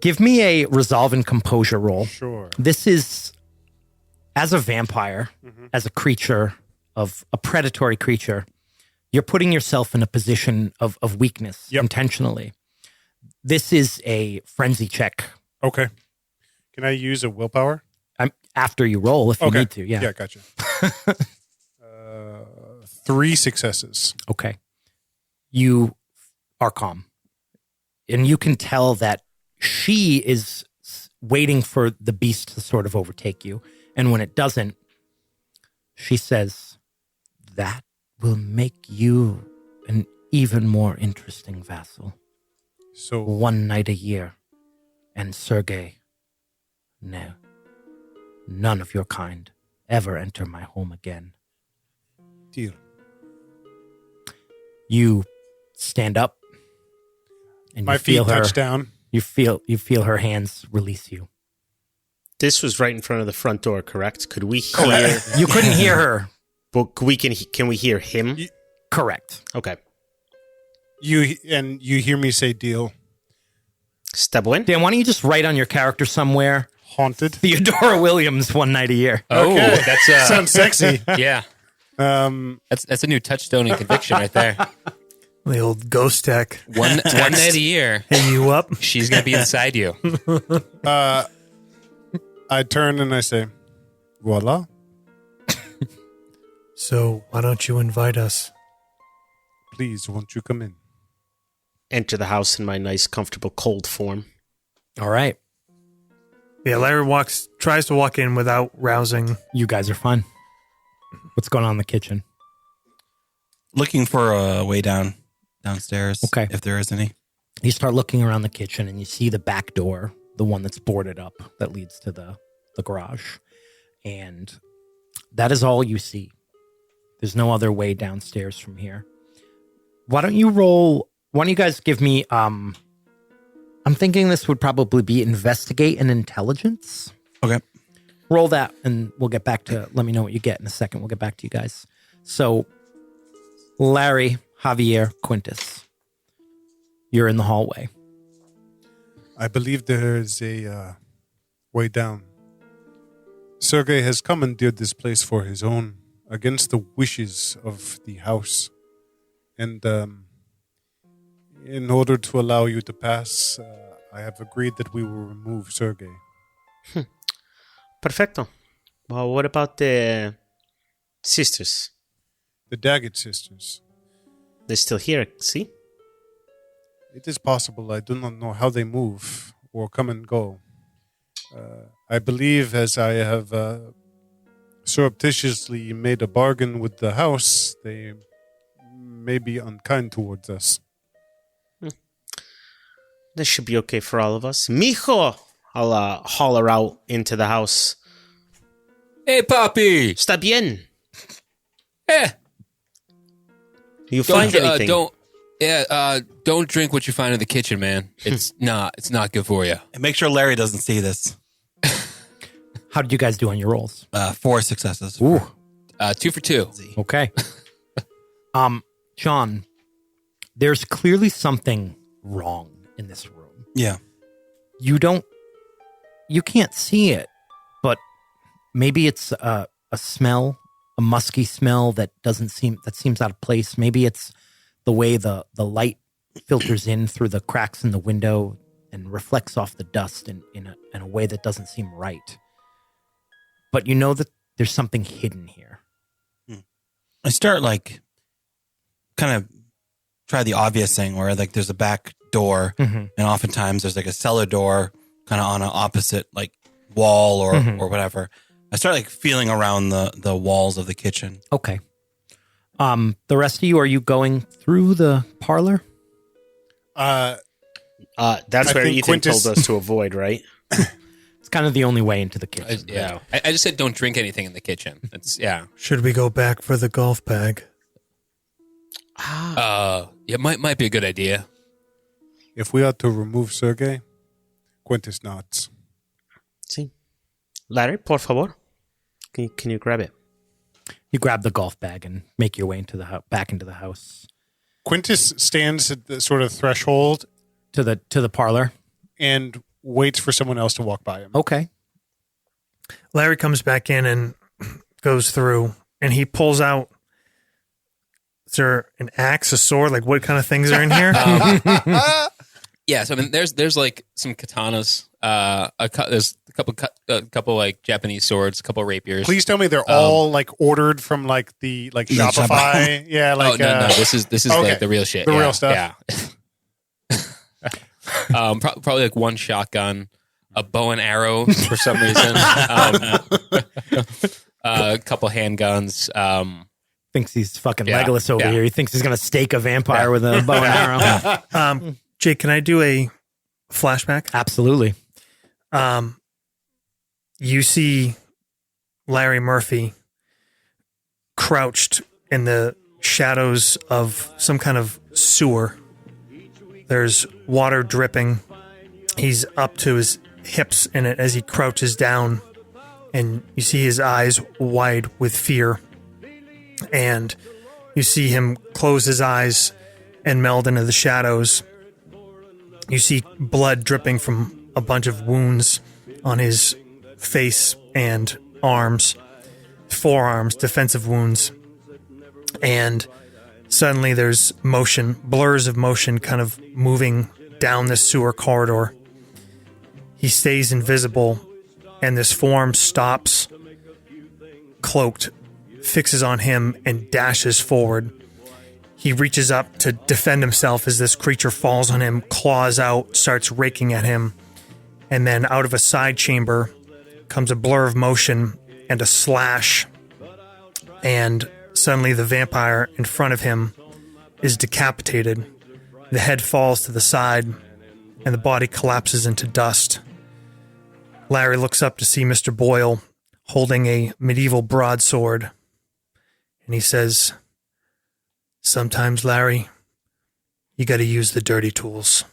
Give me a resolve and composure roll. Sure. This is, as a vampire, as a creature of a predatory creature, you're putting yourself in a position of weakness intentionally. This is a frenzy check. Okay. Can I use a willpower? After you roll, if you Okay. need to. Yeah. Yeah, gotcha. 3 successes. Okay. You are calm. And you can tell that she is waiting for the beast to sort of overtake you. And when it doesn't, she says, that will make you an even more interesting vassal. So One night a year. And Sergey, no, none of your kind ever enter my home again. deal. You stand up. And My you feel feet her, touch down. You feel her hands release you. This was right in front of the front door, correct? Could we hear? You couldn't hear her. But can we hear him? Correct. Okay. You hear me say deal. Está buen? Dan, why don't you just write on your character somewhere? Haunted. Theodora Williams, one night a year. Oh, Okay. that's Sounds sexy. yeah. That's a new touchdown in conviction right there. The old ghost tech. One night a year, Hang you up. she's gonna be inside you. I turn and I say, voila. So why don't you invite us? Please, won't you come in? Enter the house in my nice, comfortable, cold form. All right. Yeah, Larry tries to walk in without rousing. You guys are fine. What's going on in the kitchen? Looking for a way downstairs. Okay. If there is any. You start looking around the kitchen and you see the back door, the one that's boarded up that leads to the garage. And that is all you see. There's no other way downstairs from here. Why don't you guys give me, I'm thinking this would probably be investigate and intelligence. Okay. Roll that and we'll get back to, let me know what you get in a second. We'll get back to you guys. So Larry, Javier, Quintus, you're in the hallway. I believe there's a way down. Sergey has commandeered this place for his own, against the wishes of the house. And in order to allow you to pass, I have agreed that we will remove Sergey. Perfecto. Well, what about the sisters? The Daggett sisters. They're still here, see? It is possible. I do not know how they move or come and go. I believe, as I have surreptitiously made a bargain with the house, they may be unkind towards us. This should be okay for all of us. Mijo! I'll holler out into the house. Hey, Poppy. Está bien. Eh. You find anything? Don't drink what you find in the kitchen, man. It's not good for you. And make sure Larry doesn't see this. How did you guys do on your rolls? 4 successes. Ooh. 2 for 2. Okay. John, there's clearly something wrong in this room. Yeah. You can't see it, but maybe it's a smell, a musky smell that seems out of place. Maybe it's the way the light filters in through the cracks in the window and reflects off the dust in a way that doesn't seem right. But you know that there's something hidden here. I start kind of try the obvious thing where there's a back door and oftentimes there's a cellar door kind of on an opposite wall or whatever. I start feeling around the walls of the kitchen. Okay. The rest of you, are you going through the parlor? That's I where think Ethan Quintus- told us to avoid, right? It's kind of the only way into the kitchen. Yeah. I just said don't drink anything in the kitchen. Should we go back for the golf bag? It might be a good idea. If we are to remove Sergey, Quintus nods. Sí. Larry, por favor. Can you grab it? You grab the golf bag and make your way into the back into the house Quintus stands at the sort of threshold to the parlor. and waits for someone else to walk by him. Okay. Larry comes back in and goes through, and he pulls out. Is there an axe, a sword? Like, what kind of things are in here? Yeah, so I mean, there's like some katanas. There's a couple like Japanese swords, a couple rapiers. Please tell me they're all like ordered from like the Shopify. Yeah, like no. This is okay. like the real shit. The yeah, real stuff. Yeah. Probably like one shotgun, a bow and arrow for some reason, a couple handguns. Thinks he's fucking Yeah, Legolas over yeah. here. He thinks he's gonna stake a vampire with a bow and arrow. Jake, can I do a flashback? Absolutely. You see Larry Murphy crouched in the shadows of some kind of sewer. There's water dripping. He's up to his hips in it as he crouches down, and you see his eyes wide with fear. And you see him close his eyes and meld into the shadows. You see blood dripping from a bunch of wounds on his face and arms, forearms, defensive wounds. And suddenly there's motion, blurs of motion kind of moving down the sewer corridor. He stays invisible, and this form stops, cloaked, fixes on him, and dashes forward. He reaches up to defend himself as this creature falls on him, claws out, starts raking at him. And then out of a side chamber comes a blur of motion and a slash. And suddenly the vampire in front of him is decapitated. The head falls to the side, and the body collapses into dust. Larry looks up to see Mr. Boyle holding a medieval broadsword. And he says, "Sometimes, Larry, you got to use the dirty tools."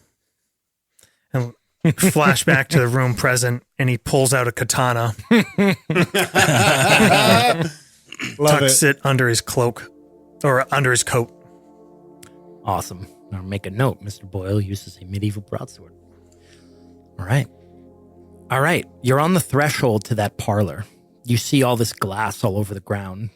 And flash back to the room present, and he pulls out a katana, tucks it under his cloak, or under his coat. Awesome. I'll make a note. Mr. Boyle uses a medieval broadsword. All right. All right. You're on the threshold to that parlor. You see all this glass all over the ground,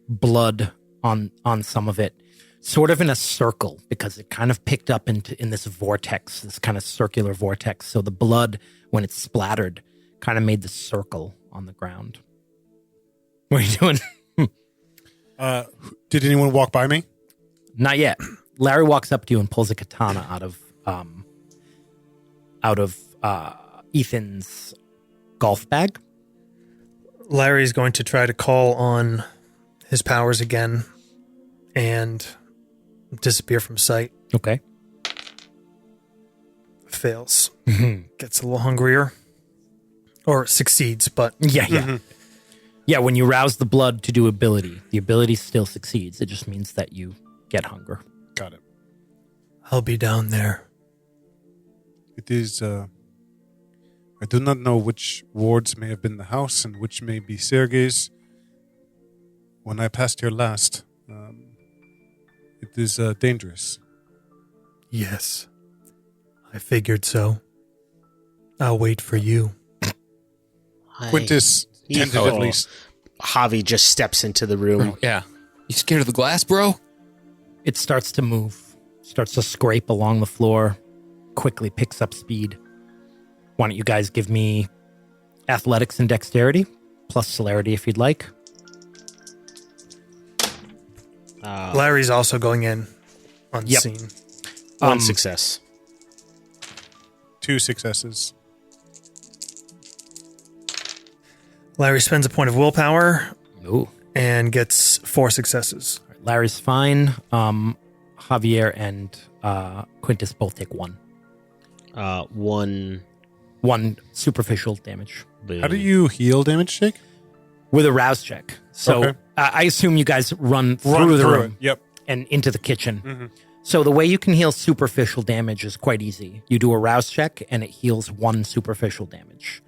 blood on some of it, sort of in a circle, because it kind of picked up in this vortex, this kind of circular vortex. So the blood, when it splattered, kind of made the circle on the ground. What are you doing? Did anyone walk by me? Not yet. Larry walks up to you and pulls a katana out of Ethan's golf bag. Larry's going to try to call on his powers again and disappear from sight. Okay. Fails. Gets a little hungrier. Or succeeds, but... Yeah. Yeah, when you rouse the blood to do ability, the ability still succeeds. It just means that you get hunger. Got it. I'll be down there. It is, I do not know which wards may have been the house and which may be Sergey's. When I passed here last, it is dangerous. Yes. I figured so. I'll wait for you. Quintus tentatively... Javi just steps into the room. Yeah. You scared of the glass, bro? It starts to move, starts to scrape along the floor, quickly picks up speed. Why don't you guys give me athletics and dexterity, plus celerity if you'd like. Larry's also going in on Yep. scene. One success. 2 successes. Larry spends a point of willpower Ooh. and gets 4 successes. Larry's fine. Javier and Quintus both take 1. One. 1 superficial damage. How do you heal damage, Jake? With a rouse check. So Okay. I assume you guys run through the room it. Yep. and into the kitchen. So the way you can heal superficial damage is quite easy. You do a rouse check and it heals 1 superficial damage.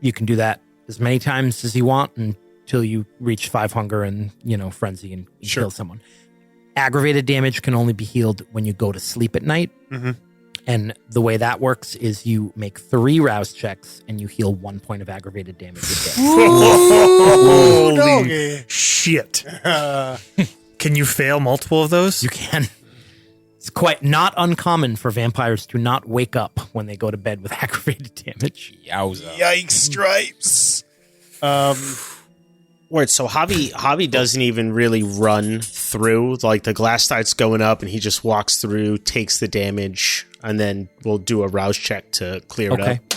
You can do that as many times as you want until you reach 5 hunger and, frenzy and Sure. kill someone. Aggravated damage can only be healed when you go to sleep at night. Mm-hmm. And the way that works is you make 3 rouse checks and you heal 1 point of aggravated damage a day. Holy shit. Can you fail multiple of those? You can. It's quite not uncommon for vampires to not wake up when they go to bed with aggravated damage. Yowza. Yikes, stripes. Word. So Javi doesn't even really run through. Like the glass starts going up, and he just walks through, takes the damage, and then we'll do a rouse check to clear it Okay. up.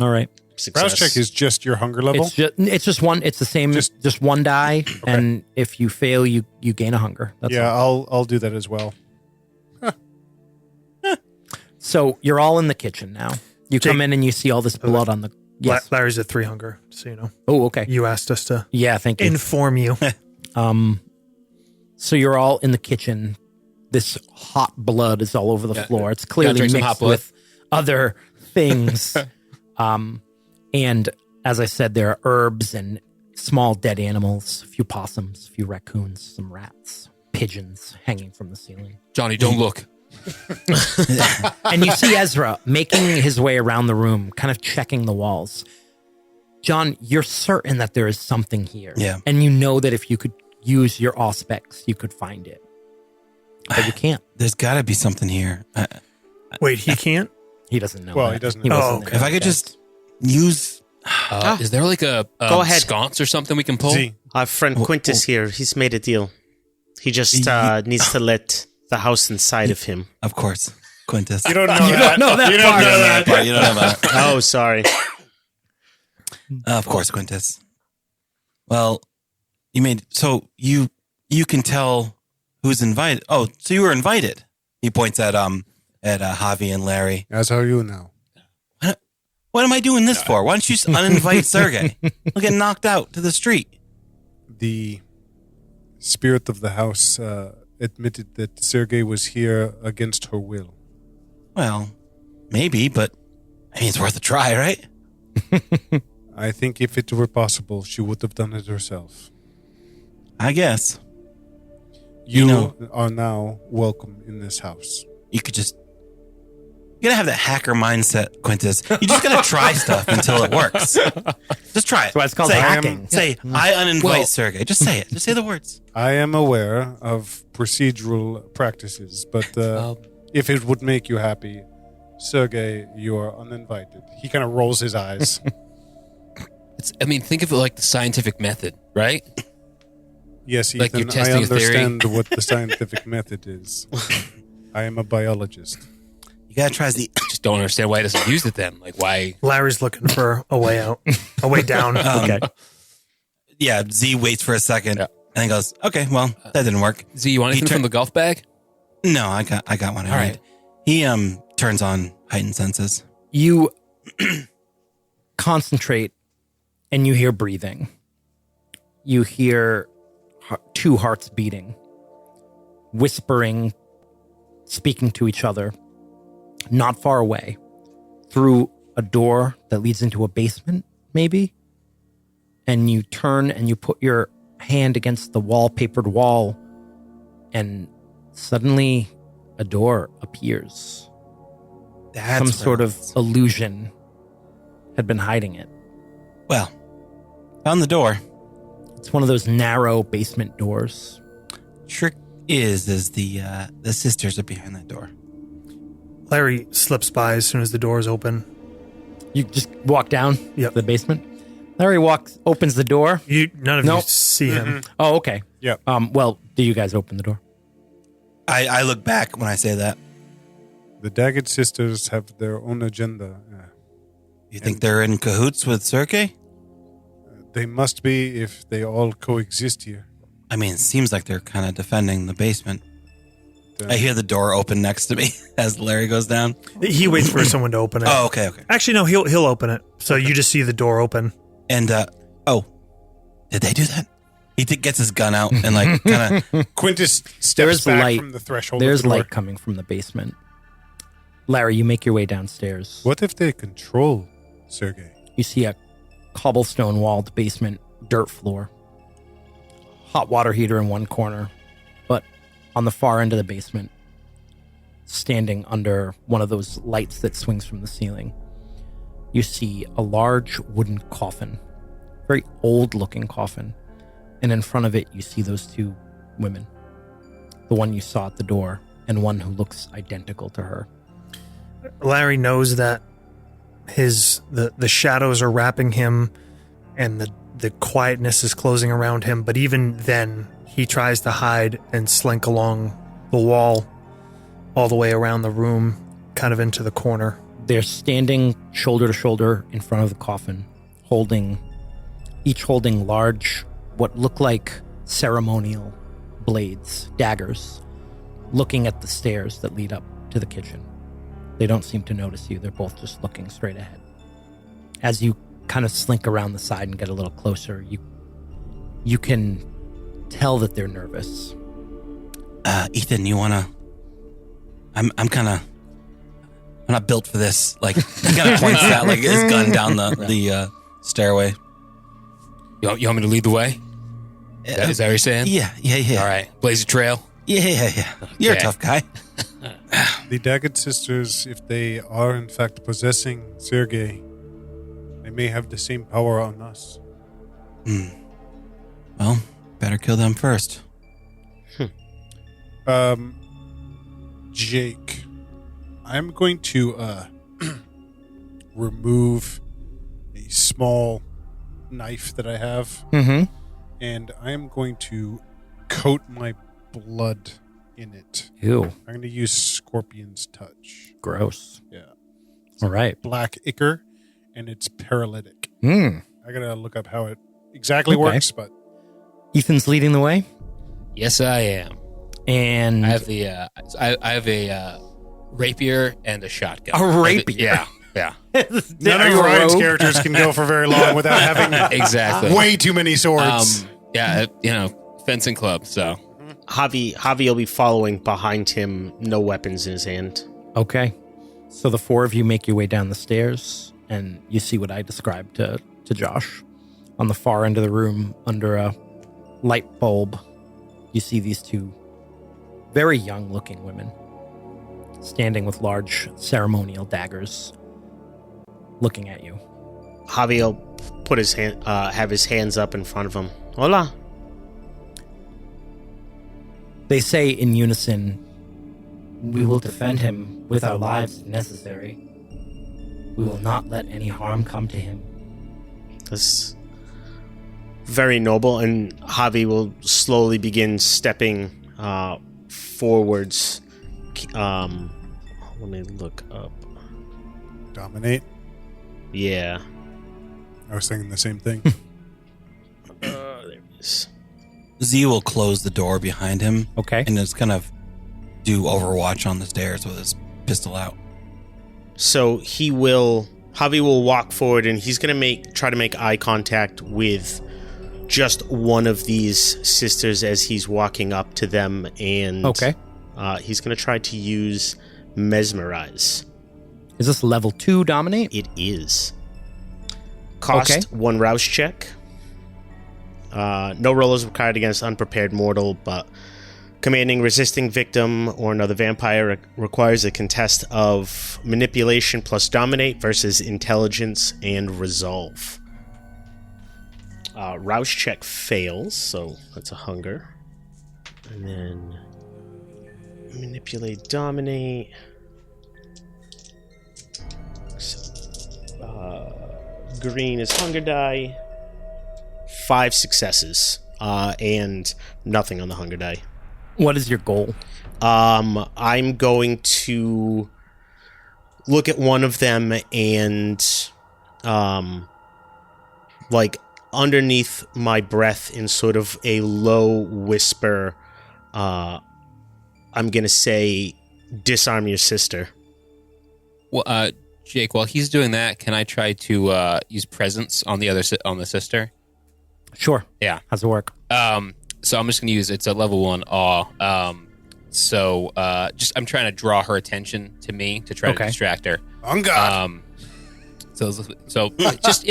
All right. Success. Rouse check is just your hunger level. It's just one. It's the same. Just one die, and if you fail, you gain a hunger. That's all. I'll do that as well. So you're all in the kitchen now. You come in and you see all this blood on the. Yes. Larry's at 3 hunger, so you know. Oh, okay. You asked us to Yeah, thank you. inform you. So you're all in the kitchen. This hot blood is all over the floor. It's clearly drink some hot mixed blood. with other things. And as I said, there are herbs and small dead animals, a few possums, a few raccoons, some rats, pigeons hanging from the ceiling. Johnny, don't look. And you see Ezra making his way around the room, kind of checking the walls. John, you're certain that there is something here. Yeah. And you know that if you could use your auspex, you could find it. But you can't. There's got to be something here. Wait, he can't? He doesn't know. Well, that. he doesn't He know. wasn't Oh, there. If I could just use. Is there like a Go ahead. sconce or something we can pull? Z. Our friend Quintus here, he's made a deal. He just needs to let the house inside of him. Of course, Quintus. You don't know that. You don't know that You don't part. know that. part. You don't know that. Oh, sorry. Of course, Quintus. Well, you can tell who's invited. Oh, so you were invited. He points at Javi and Larry. That's how you know. What am I doing this for? Why don't you just uninvite Sergey? He'll get knocked out to the street. The spirit of the house admitted that Sergey was here against her will. Well, maybe, but I mean, it's worth a try, right? I think if it were possible, she would have done it herself. I guess. You are now welcome in this house. You could just. You gotta have that hacker mindset, Quintus. You just gotta try stuff until it works. Just try it. That's why it's called say, hacking. Say, I uninvite Sergey. Just say it. Just say the words. I am aware of procedural practices, but if it would make you happy, Sergey, you are uninvited. He kind of rolls his eyes. Think of it like the scientific method, right? Yes, Ethan, Like you're I testing a theory. understand what the scientific method is. I am a biologist. You gotta try the. Just don't understand why he doesn't use it then. Like why? Larry's looking for a way out, a way down. Okay. Yeah, Z waits for a second and then goes, "Okay, well, that didn't work." Z, you want anything from the golf bag? No, I got one. All right. He turns on heightened senses. You concentrate and you hear breathing. You hear 2 hearts beating, whispering, speaking to each other, not far away, through a door that leads into a basement, maybe. And you turn and you put your hand against the wallpapered wall, and suddenly a door appears. That's Some what sort it of was. illusion had been hiding it. Well, found the door. It's one of those narrow basement doors. Trick is the sisters are behind that door. Larry slips by as soon as the doors open. You just walk down Yep. the basement. Larry opens the door. None of you Nope. see him. Oh, okay. Yep. Well, do you guys open the door? I look back when I say that. The Daggett sisters have their own agenda. You think they're in cahoots with Sergey? They must be if they all coexist here. I mean, it seems like they're kind of defending the basement. Then- I hear the door open next to me as Larry goes down. He waits for someone to open it. Oh, okay. Actually, no, he'll open it. So you just see the door open. And did they do that? He gets his gun out and like kind of. Quintus steps There's back light. from the threshold There's of the door. light coming from the basement. Larry, you make your way downstairs. What if they control Sergey? You see a cobblestone walled basement, dirt floor. Hot water heater in one corner, but on the far end of the basement, standing under one of those lights that swings from the ceiling, you see a large wooden coffin, very old looking coffin. And in front of it, you see those two women, the one you saw at the door and one who looks identical to her. Larry knows that the shadows are wrapping him and the quietness is closing around him, but even then he tries to hide and slink along the wall all the way around the room, kind of into the corner. They're standing shoulder to shoulder in front of the coffin, each holding large, what look like ceremonial blades, daggers, looking at the stairs that lead up to the kitchen. They don't seem to notice you. They're both just looking straight ahead. As you kind of slink around the side and get a little closer, you can tell that they're nervous. Ethan, you wanna? I'm not built for this. Like, he kind of points that like his gun down the stairway. You want me to lead the way? Is that what you're saying? Yeah. All right. Blaze a trail. Yeah. You're a tough guy. The Daggett sisters, if they are in fact possessing Sergey, they may have the same power on us. Well, better kill them first. Jake, I'm going to remove a small knife that I have, and I'm going to coat my blood in it. Ew. I'm going to use Scorpion's Touch. Gross. Yeah. All right. Black ichor, and it's paralytic. I gotta look up how it exactly works, but Ethan's leading the way. Yes, I am. And I have I have a rapier and a shotgun. A rapier? Yeah. none of Ryan's characters can go for very long without having Exactly. way too many swords. Fencing club, so. Javi will be following behind him, no weapons in his hand. Okay. So the four of you make your way down the stairs, and you see what I described to Josh. On the far end of the room, under a light bulb, you see these two very young-looking women standing with large ceremonial daggers looking at you. Javi will put his have his hands up in front of him. Hola. They say in unison, "We will defend him with our lives if necessary. We will not let any harm come to him." That's very noble, and Javi will slowly begin stepping forwards. Let me look up. Dominate. Yeah. I was thinking the same thing. There it is. Z will close the door behind him. Okay. And just kind of do overwatch on the stairs with his pistol out. So Javi will walk forward, and he's gonna try to make eye contact with just one of these sisters as he's walking up to them, and he's gonna try to use Mesmerize. Is this level 2 dominate? It is. Cost 1 rouse check. No roll is required against unprepared mortal, but commanding resisting victim or another vampire requires a contest of manipulation plus dominate versus intelligence and resolve. Rouse check fails, so that's a hunger. And then manipulate, dominate. Green is hunger die. 5 successes, and nothing on the hunger die. What is your goal? I'm going to look at one of them and, underneath my breath in sort of a low whisper, I'm going to say, disarm your sister. Well, Jake, while he's doing that, can I try to use presence on the sister? Sure. Yeah. How's it work? So I'm just going to use, it's a level 1 awe. I'm trying to draw her attention to me to try to distract her. On God. So just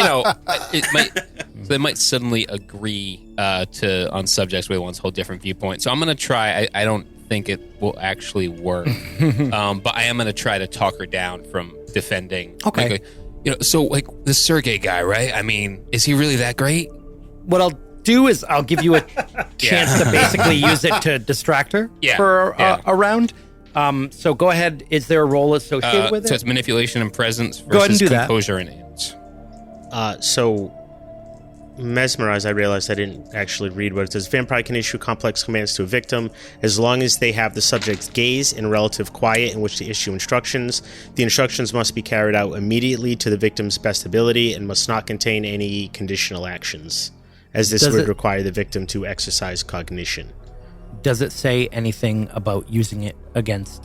they might suddenly agree on subjects where they want to hold different viewpoints. So I'm going to try. I don't think it will actually work, but I am going to try to talk her down from defending. Okay. So the Sergey guy, right? I mean, is he really that great? What I'll do is I'll give you a chance to basically use it to distract her for a round. So go ahead. Is there a role associated with it? So it's manipulation and presence Go ahead and versus do that. composure and aims. So, mesmerized, I realized I didn't actually read what it says. Vampire can issue complex commands to a victim as long as they have the subject's gaze and relative quiet in which to issue instructions. The instructions must be carried out immediately to the victim's best ability and must not contain any conditional actions, as this would require the victim to exercise cognition. Does it say anything about using it against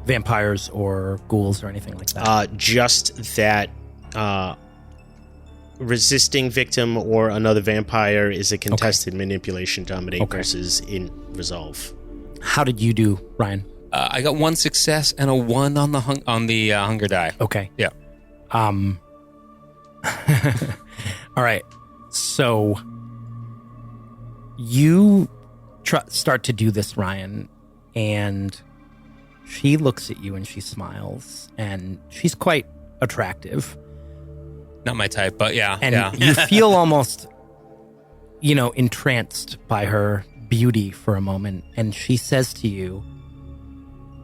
vampires or ghouls or anything like that? Just that resisting victim or another vampire is a contested manipulation dominate versus in resolve. How did you do, Ryan? I got 1 success and a 1 on the hunger die. Okay. Yeah. All right. So you start to do this, Ryan, and she looks at you and she smiles, and she's quite attractive. Not my type, but yeah. And you feel almost, entranced by her beauty for a moment. And she says to you,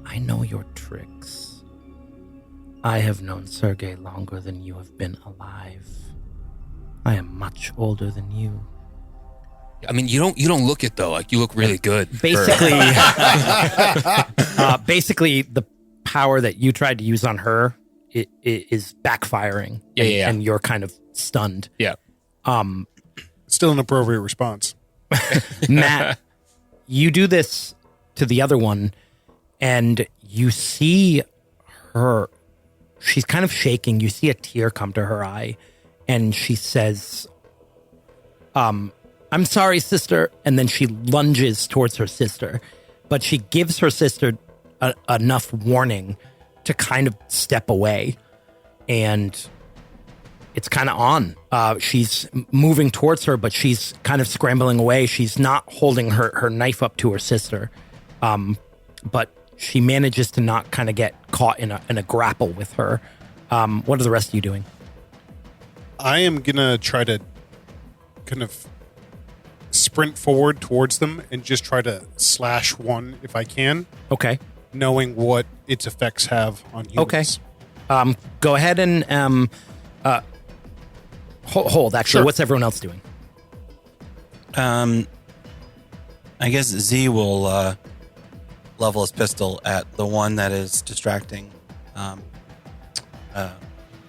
I know your tricks. I have known Sergey longer than you have been alive. I am much older than you. I mean, you don't look it though. Like, you look really good. Basically, basically the power that you tried to use on her it is backfiring. And you're kind of stunned. Yeah. Still an appropriate response. Matt, you do this to the other one, and you see her. She's kind of shaking. You see a tear come to her eye, and she says, I'm sorry, sister. And then she lunges towards her sister, but she gives her sister enough warning to kind of step away. And it's kind of on. She's moving towards her, but she's kind of scrambling away. She's not holding her knife up to her sister. But she manages to not kind of get caught in a grapple with her. What are the rest of you doing? I am going to try to kind of sprint forward towards them and just try to slash one if I can. Okay. Knowing what its effects have on humans. Okay. Go ahead and hold. Actually, Sure. What's everyone else doing? I guess Z will level his pistol at the one that is distracting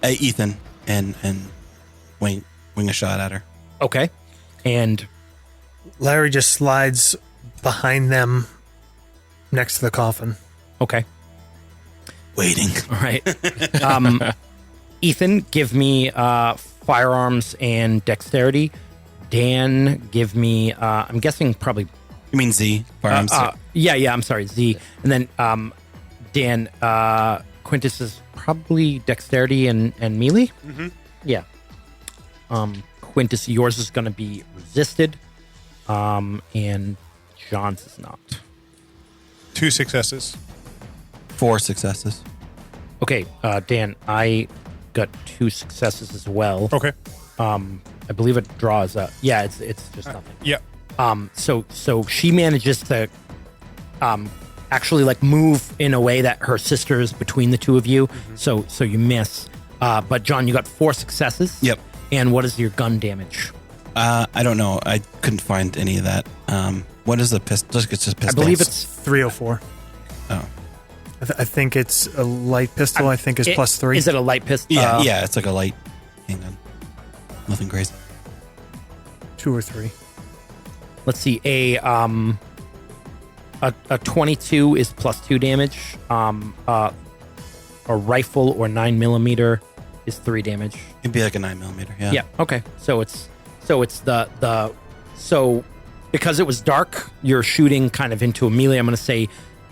Ethan and wing a shot at her. Okay. And Larry just slides behind them next to the coffin. okay. Waiting. All right. Ethan, give me firearms and dexterity. Dan, give me, I'm guessing probably... You mean Z? Firearms? Yeah, I'm sorry, Z. And then Dan, Quintus is probably dexterity and melee? Mm-hmm. Yeah. Quintus, yours is going to be resisted. And John's is not. 2 successes. 4 successes. Okay, Dan, I got 2 successes as well. Okay. I believe it draws a... Yeah, it's just nothing. Yeah. So she manages to actually like move in a way that her sister is between the two of you. Mm-hmm. So you miss. But John, you got 4 successes. Yep. And what is your gun damage? I don't know. I couldn't find any of that. What is the pistol? It's just pistol. I believe it's 304. Oh. I think it's a light pistol. I think is plus 3. Is it a light pistol? Yeah, it's like a light handgun. Nothing crazy. 2 or 3. Let's see. A 22 is plus 2 damage. A rifle or 9mm is 3 damage. It'd be like a 9mm. Yeah. Yeah. Okay. So it's because it was dark, you're shooting kind of into a melee. I'm going to say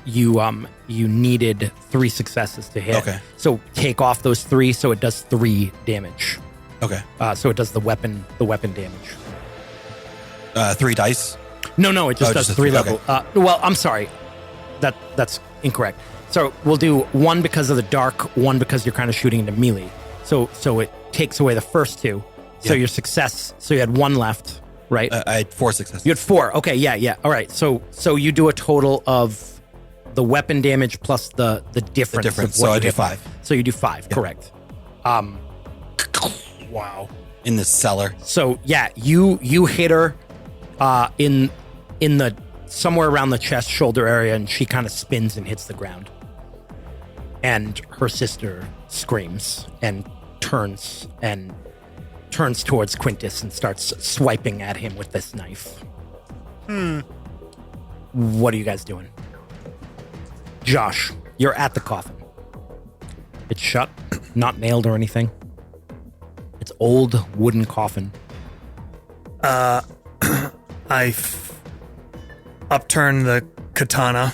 you needed 3 successes to hit. Okay. So take off those 3, so it does 3 damage. Okay. So it does the weapon damage. 3 dice. No, it just does just a 3 3, level. Well, I'm sorry, that's incorrect. So we'll do 1 because of the dark, 1 because you're kind of shooting into melee. So it takes away the first 2. So Yeah. your success. So you had 1 left, right? I had 4 successes. You had 4. Okay, yeah. All right. So you do a total of the weapon damage plus the difference. The difference. Of what So I you do hit. 5. So you do 5. Correct. Wow. In the cellar. So yeah, you hit her in the somewhere around the chest shoulder area, and she kind of spins and hits the ground. And her sister screams and turns towards Quintus and starts swiping at him with this knife. What are you guys doing? Josh, you're at the coffin. It's shut, not nailed or anything. It's old wooden coffin. Upturn the katana,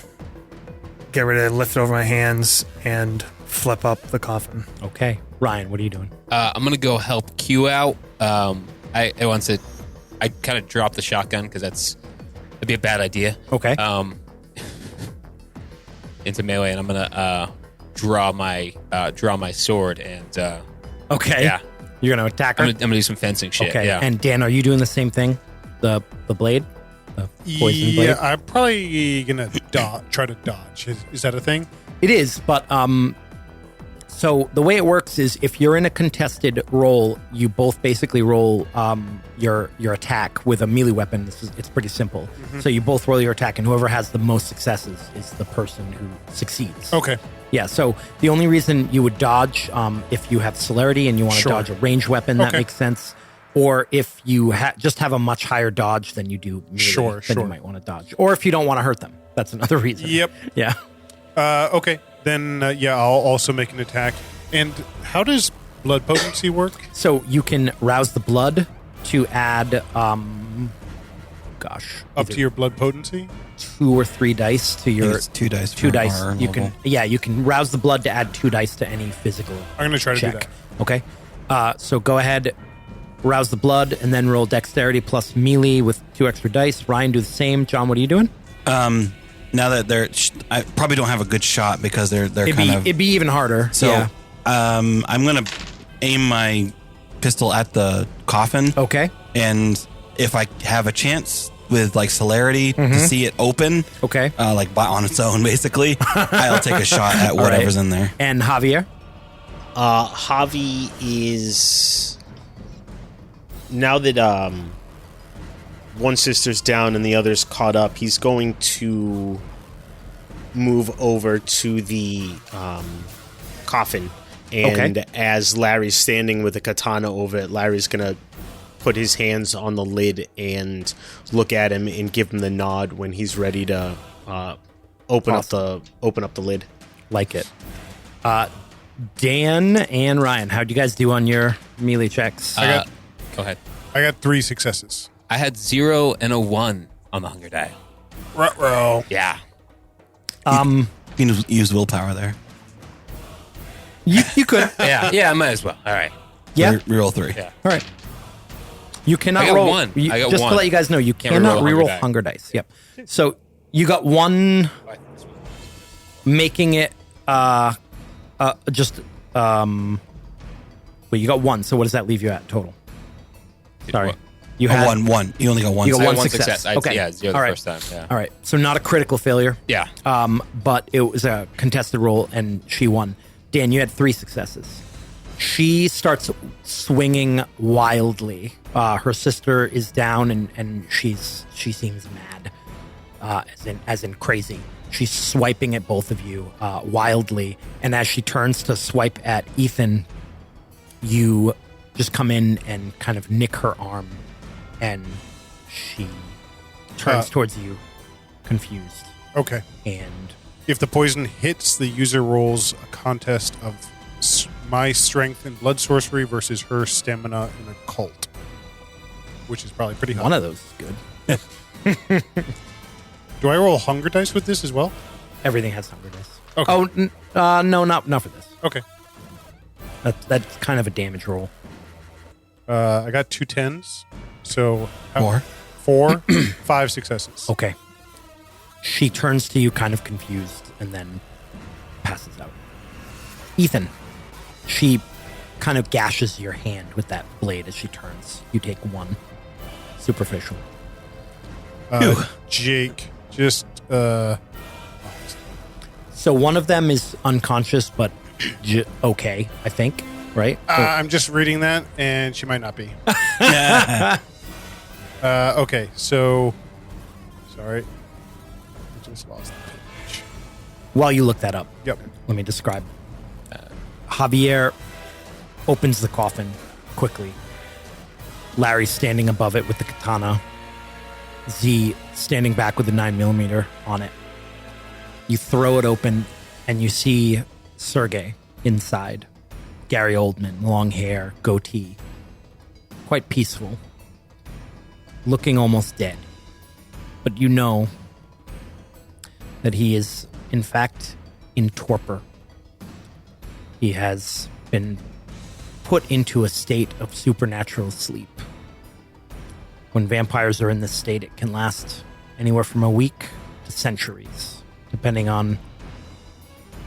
get ready to lift it over my hands, and flip up the coffin. Okay. Ryan, what are you doing? I'm gonna go help Q out. I kind of drop the shotgun because that'd be a bad idea. Okay. Into melee, and I'm gonna draw my sword and Okay. yeah. You're going to attack her? I'm gonna do some fencing shit. Okay. Yeah. And Dan, are you doing the same thing? The blade? The poison blade? Yeah, I'm probably gonna try to dodge. Is that a thing? It is, but so the way it works is if you're in a contested roll, you both basically roll your attack with a melee weapon. It's pretty simple. So you both roll your attack, and whoever has the most successes is the person who succeeds. Okay. Yeah, so the only reason you would dodge if you have celerity and you want to Sure. dodge a ranged weapon, that Okay. makes sense. Or if you just have a much higher dodge than you do melee, Sure, then you sure. might want to dodge. Or if you don't want to hurt them. That's another reason. Yep. Yeah. Okay. Then I'll also make an attack. And how does blood potency work? So you can rouse the blood to add, Up either to your blood potency? 2 or 3 dice to I think your it's 2 dice. two for dice. our You level. you can rouse the blood to add 2 dice to any physical I'm gonna try to do check. that. Okay. So go ahead, rouse the blood, and then roll dexterity plus melee with 2 extra dice. Ryan, do the same. John, what are you doing? Now that I probably don't have a good shot because they're It'd be even harder. So, yeah. I'm gonna aim my pistol at the coffin, Okay. and if I have a chance with like celerity to see it open, Okay. on its own, basically, I'll take a shot at whatever's in there. And Javier. Javi is now that one sister's down and the other's caught up. He's going to move over to the coffin, and Okay. as Larry's standing with a katana over it, Larry's gonna put his hands on the lid and look at him and give him the nod when he's ready to open up the lid. Like it. Dan and Ryan, how'd you guys do on your melee checks? Go ahead. I got 3 successes. I had 0 and a 1 on the hunger die. Ruh-roh. Yeah. You can use willpower there. You could. Yeah, I might as well. All right. Yeah. Reroll 3. Yeah. All right. You cannot I got roll. 1. I got just 1. to let you guys know, you Can't cannot reroll reroll hunger hunger dice. Yep. So you got 1, making it you got 1. So what does that leave you at total? Sorry. What? You had 1. You only got 1. You got I one had one success. success. Okay. Yeah, 0 the All right. first time. Yeah. All right. So not a critical failure. Yeah. But it was a contested roll, and she won. Dan, you had 3 successes. She starts swinging wildly. Her sister is down, and she seems mad, as in crazy. She's swiping at both of you wildly, and as she turns to swipe at Ethan, you just come in and kind of nick her arm, and she turns towards you, confused, Okay. and If the poison hits, the user rolls a contest of my strength and blood sorcery versus her stamina and occult, which is probably pretty high. one of those is good. Do I roll hunger dice with this as well? Everything has hunger dice. Okay. Oh, no, not for this. Okay. That's kind of a damage roll. I got 2 10s. So 4. 5 successes. Okay. She turns to you kind of confused and then passes out. Ethan, she kind of gashes your hand with that blade as she turns. You take 1. Superficial. Jake, just So one of them is unconscious, but okay, I think, right? I'm just reading that, and she might not be. Okay, so sorry, I just lost the page. While you look that up, Yep. let me describe. Javier opens the coffin quickly. Larry standing above it with the katana. Z standing back with the 9mm on it. You throw it open, and you see Sergey inside. Gary Oldman, long hair, goatee. Quite peaceful. Looking almost dead. But you know that he is, in fact, in torpor. He has been put into a state of supernatural sleep. When vampires are in this state, it can last anywhere from a week to centuries, depending on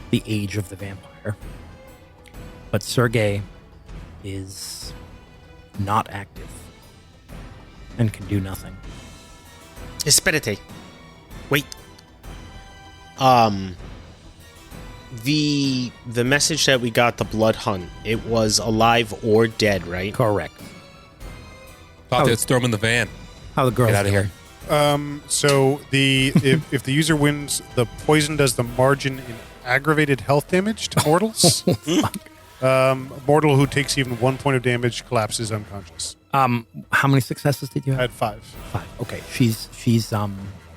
the age of the vampire. But Sergey is not active and can do nothing. Espérate. Wait. The message that we got, the blood hunt, it was alive or dead, right? Correct. Thought they'd throw him in the van. How the girls Get out of doing? here. So if the user wins, the poison does the margin in aggravated health damage to mortals. Mortal who takes even 1 point of damage collapses unconscious. How many successes did you I have? had 5. 5. Okay. She's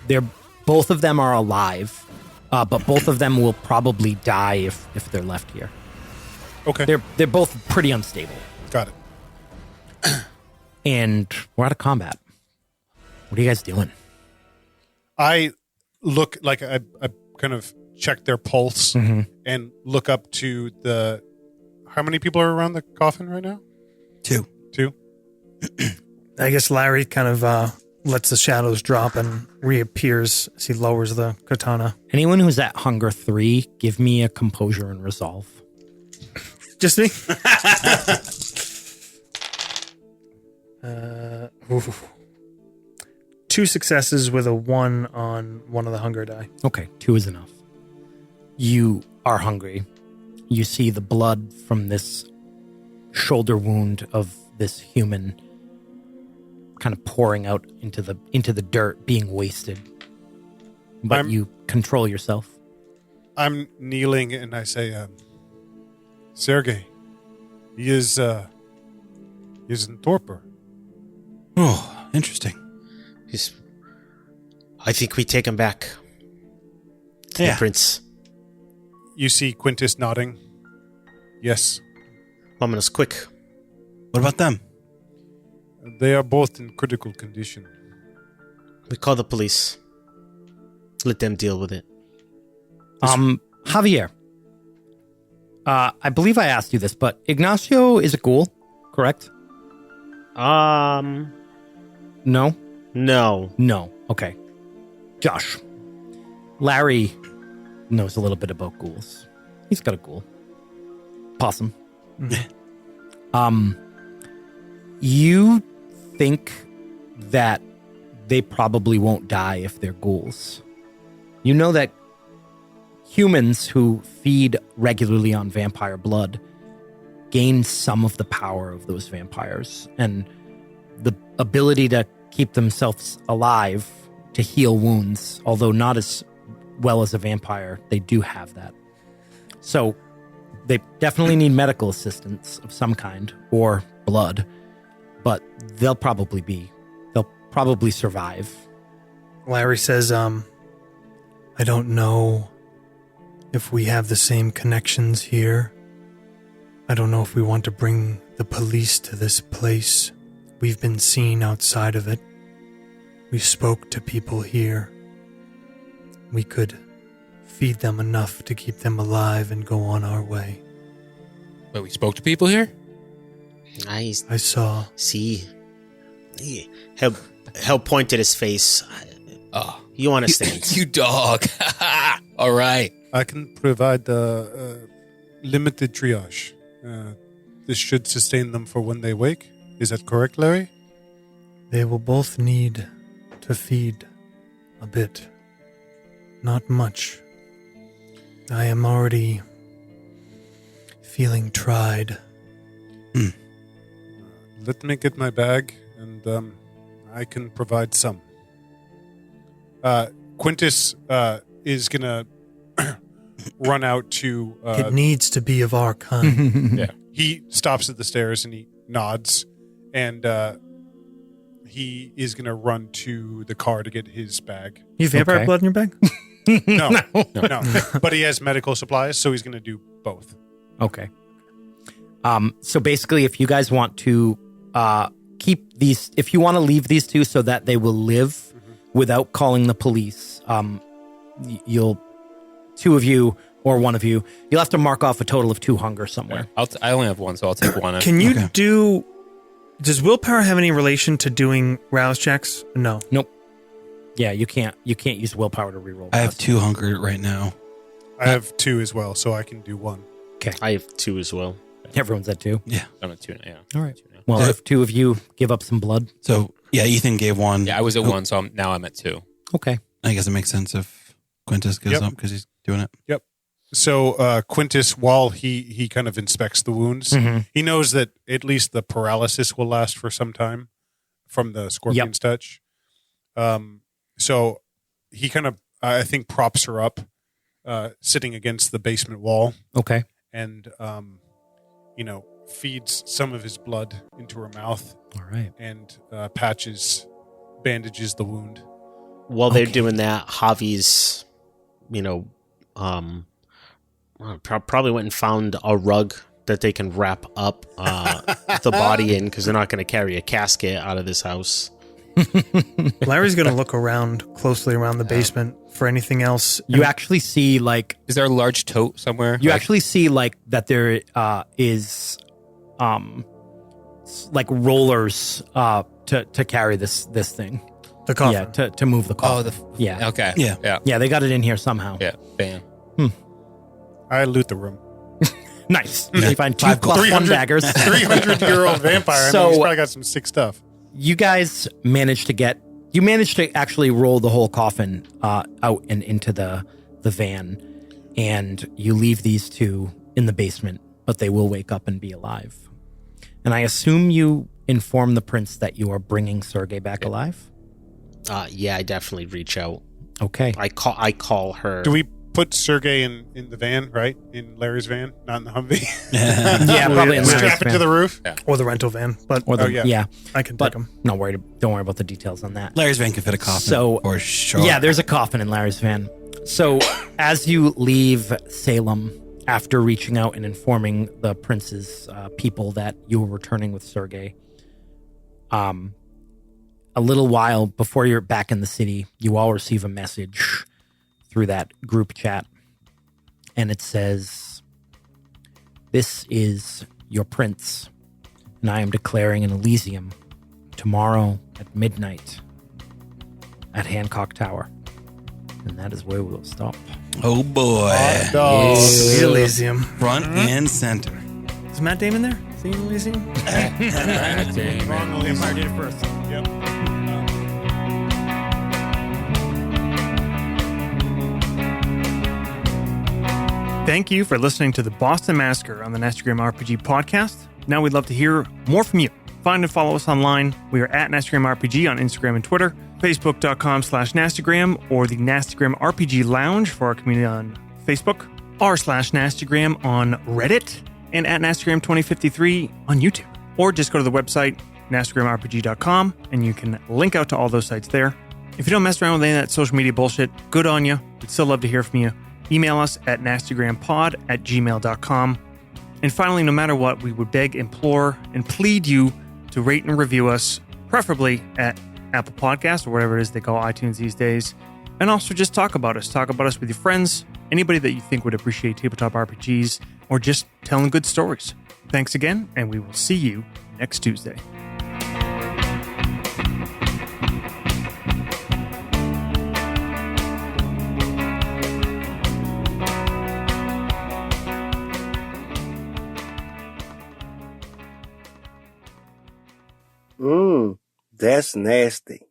they're both of them are alive. But both of them will probably die if they're left here. Okay, They're both pretty unstable. got it. And we're out of combat. What are you guys doing? I look like I kind of check their pulse and look up to the. How many people are around the coffin right now? 2. 2. I guess Larry kind of lets the shadows drop and reappears as he lowers the katana. Anyone who's at hunger 3, give me a composure and resolve. Just me? Ooh. 2 successes with a 1 on one of the hunger die. Okay, 2 is enough. You are hungry. You see the blood from this shoulder wound of this human kind of pouring out into the dirt, being wasted. But you control yourself. I'm kneeling and I say, Sergey, he is in torpor. Oh, interesting. I think we take him back to the prince. You see Quintus nodding. Yes. Vámonos, quick. What about them? They are both in critical condition. We call the police. Let them deal with it. Javier. I believe I asked you this, but Ignacio is a ghoul, correct? No. No. Okay. Josh. Larry knows a little bit about ghouls. He's got a ghoul. Possum. You think that they probably won't die if they're ghouls. You know that humans who feed regularly on vampire blood gain some of the power of those vampires and the ability to keep themselves alive to heal wounds, although not as well as a vampire, they do have that. So they definitely need medical assistance of some kind or blood, but they'll probably survive. Larry says, I don't know if we have the same connections here. I don't know if we want to bring the police to this place. We've been seen outside of it. We spoke to people here. We could feed them enough to keep them alive and go on our way. But we spoke to people here? Nice. I saw. See. He'll point at his face. Oh. You understand. You dog. All right. I can provide the limited triage. This should sustain them for when they wake. Is that correct, Larry? They will both need to feed a bit. Not much. I am already feeling tried. Let me get my bag, and I can provide some. Quintus is going to run out to... It needs to be of our kind. Yeah. He stops at the stairs, and he nods, and he is going to run to the car to get his bag. You have vampire Okay. blood in your bag? No. But he has medical supplies, so he's going to do both. Okay. So basically, if you guys want to keep these, if you want to leave these two so that they will live without calling the police, you'll, two of you or one of you, you'll have to mark off a total of 2 hunger somewhere. I only have one, so I'll take one. Can you do... Does willpower have any relation to doing rouse checks? No. Nope. Yeah, you can't use willpower to reroll. I have 2 hunger right now. I have 2 as well, so I can do 1. I have 2 as well. Everyone's at 2. Yeah. I'm at 2 now. Yeah. All right. Well, if 2 of you give up some blood. So, yeah, Ethan gave 1. Yeah, I was at 1, so now I'm at 2. Okay. I guess it makes sense if Quintus gives up because he's doing it. Yep. So Quintus, while he kind of inspects the wounds, he knows that at least the paralysis will last for some time from the scorpion's touch. So he kind of, I think, props her up, sitting against the basement wall. Okay. And, feeds some of his blood into her mouth. All right. And bandages the wound. While they're doing that, Javi's, probably went and found a rug that they can wrap up the body in because they're not going to carry a casket out of this house. Larry's going to look closely around the basement for anything else. You actually see, is there a large tote somewhere? You actually see, that there is, rollers to carry this thing. The coffin. Yeah, to move the coffin. Yeah. Okay. Yeah. Yeah, they got it in here somehow. Yeah. Bam. I loot the room. Nice. You find 2 plus 1 daggers. 300-year-old vampire. So- He's probably got some sick stuff. You guys managed to actually roll the whole coffin out and into the van, and you leave these 2 in the basement, but they will wake up and be alive. And I assume you inform the prince that you are bringing Sergey back alive? Yeah, I definitely reach out. Okay. I call her. Do we put Sergey in the van, right? In Larry's van, not in the Humvee? Yeah, probably in Larry's Strap it van. to the roof? Yeah. Or the rental van. But Or the, yeah. yeah. I can But take them. don't worry about the details on that. Larry's van can fit a coffin. So- for sure. Yeah, there's a coffin in Larry's van. So as you leave Salem, after reaching out and informing the prince's people that you were returning with Sergey, a little while before you're back in the city, you all receive a message through that group chat. And it says, "This is your prince, and I am declaring an Elysium tomorrow at midnight at Hancock Tower." And that is where we'll stop. Oh, boy. Sweet Elysium. Front and center. Is Matt Damon there? Is he in Elysium? Empire did it first. Yep. Thank you for listening to the Boston Massacre on the Nastagram RPG podcast. Now we'd love to hear more from you. Find and follow us online. We are at Nastagram RPG on Instagram and Twitter, Facebook.com/Nastagram, or the Nastagram RPG Lounge for our community on Facebook, r/Nastagram on Reddit, and at Nastagram 2053 on YouTube. Or just go to the website, NastagramRPG.com, and you can link out to all those sites there. If you don't mess around with any of that social media bullshit, good on you. We'd still love to hear from you. Email us at nastagrampod@gmail.com. And finally, no matter what, we would beg, implore, and plead you to rate and review us, preferably at Apple Podcasts or whatever it is they call iTunes these days. And also just talk about us. Talk about us with your friends, anybody that you think would appreciate tabletop RPGs, or just telling good stories. Thanks again, and we will see you next Tuesday. That's nasty.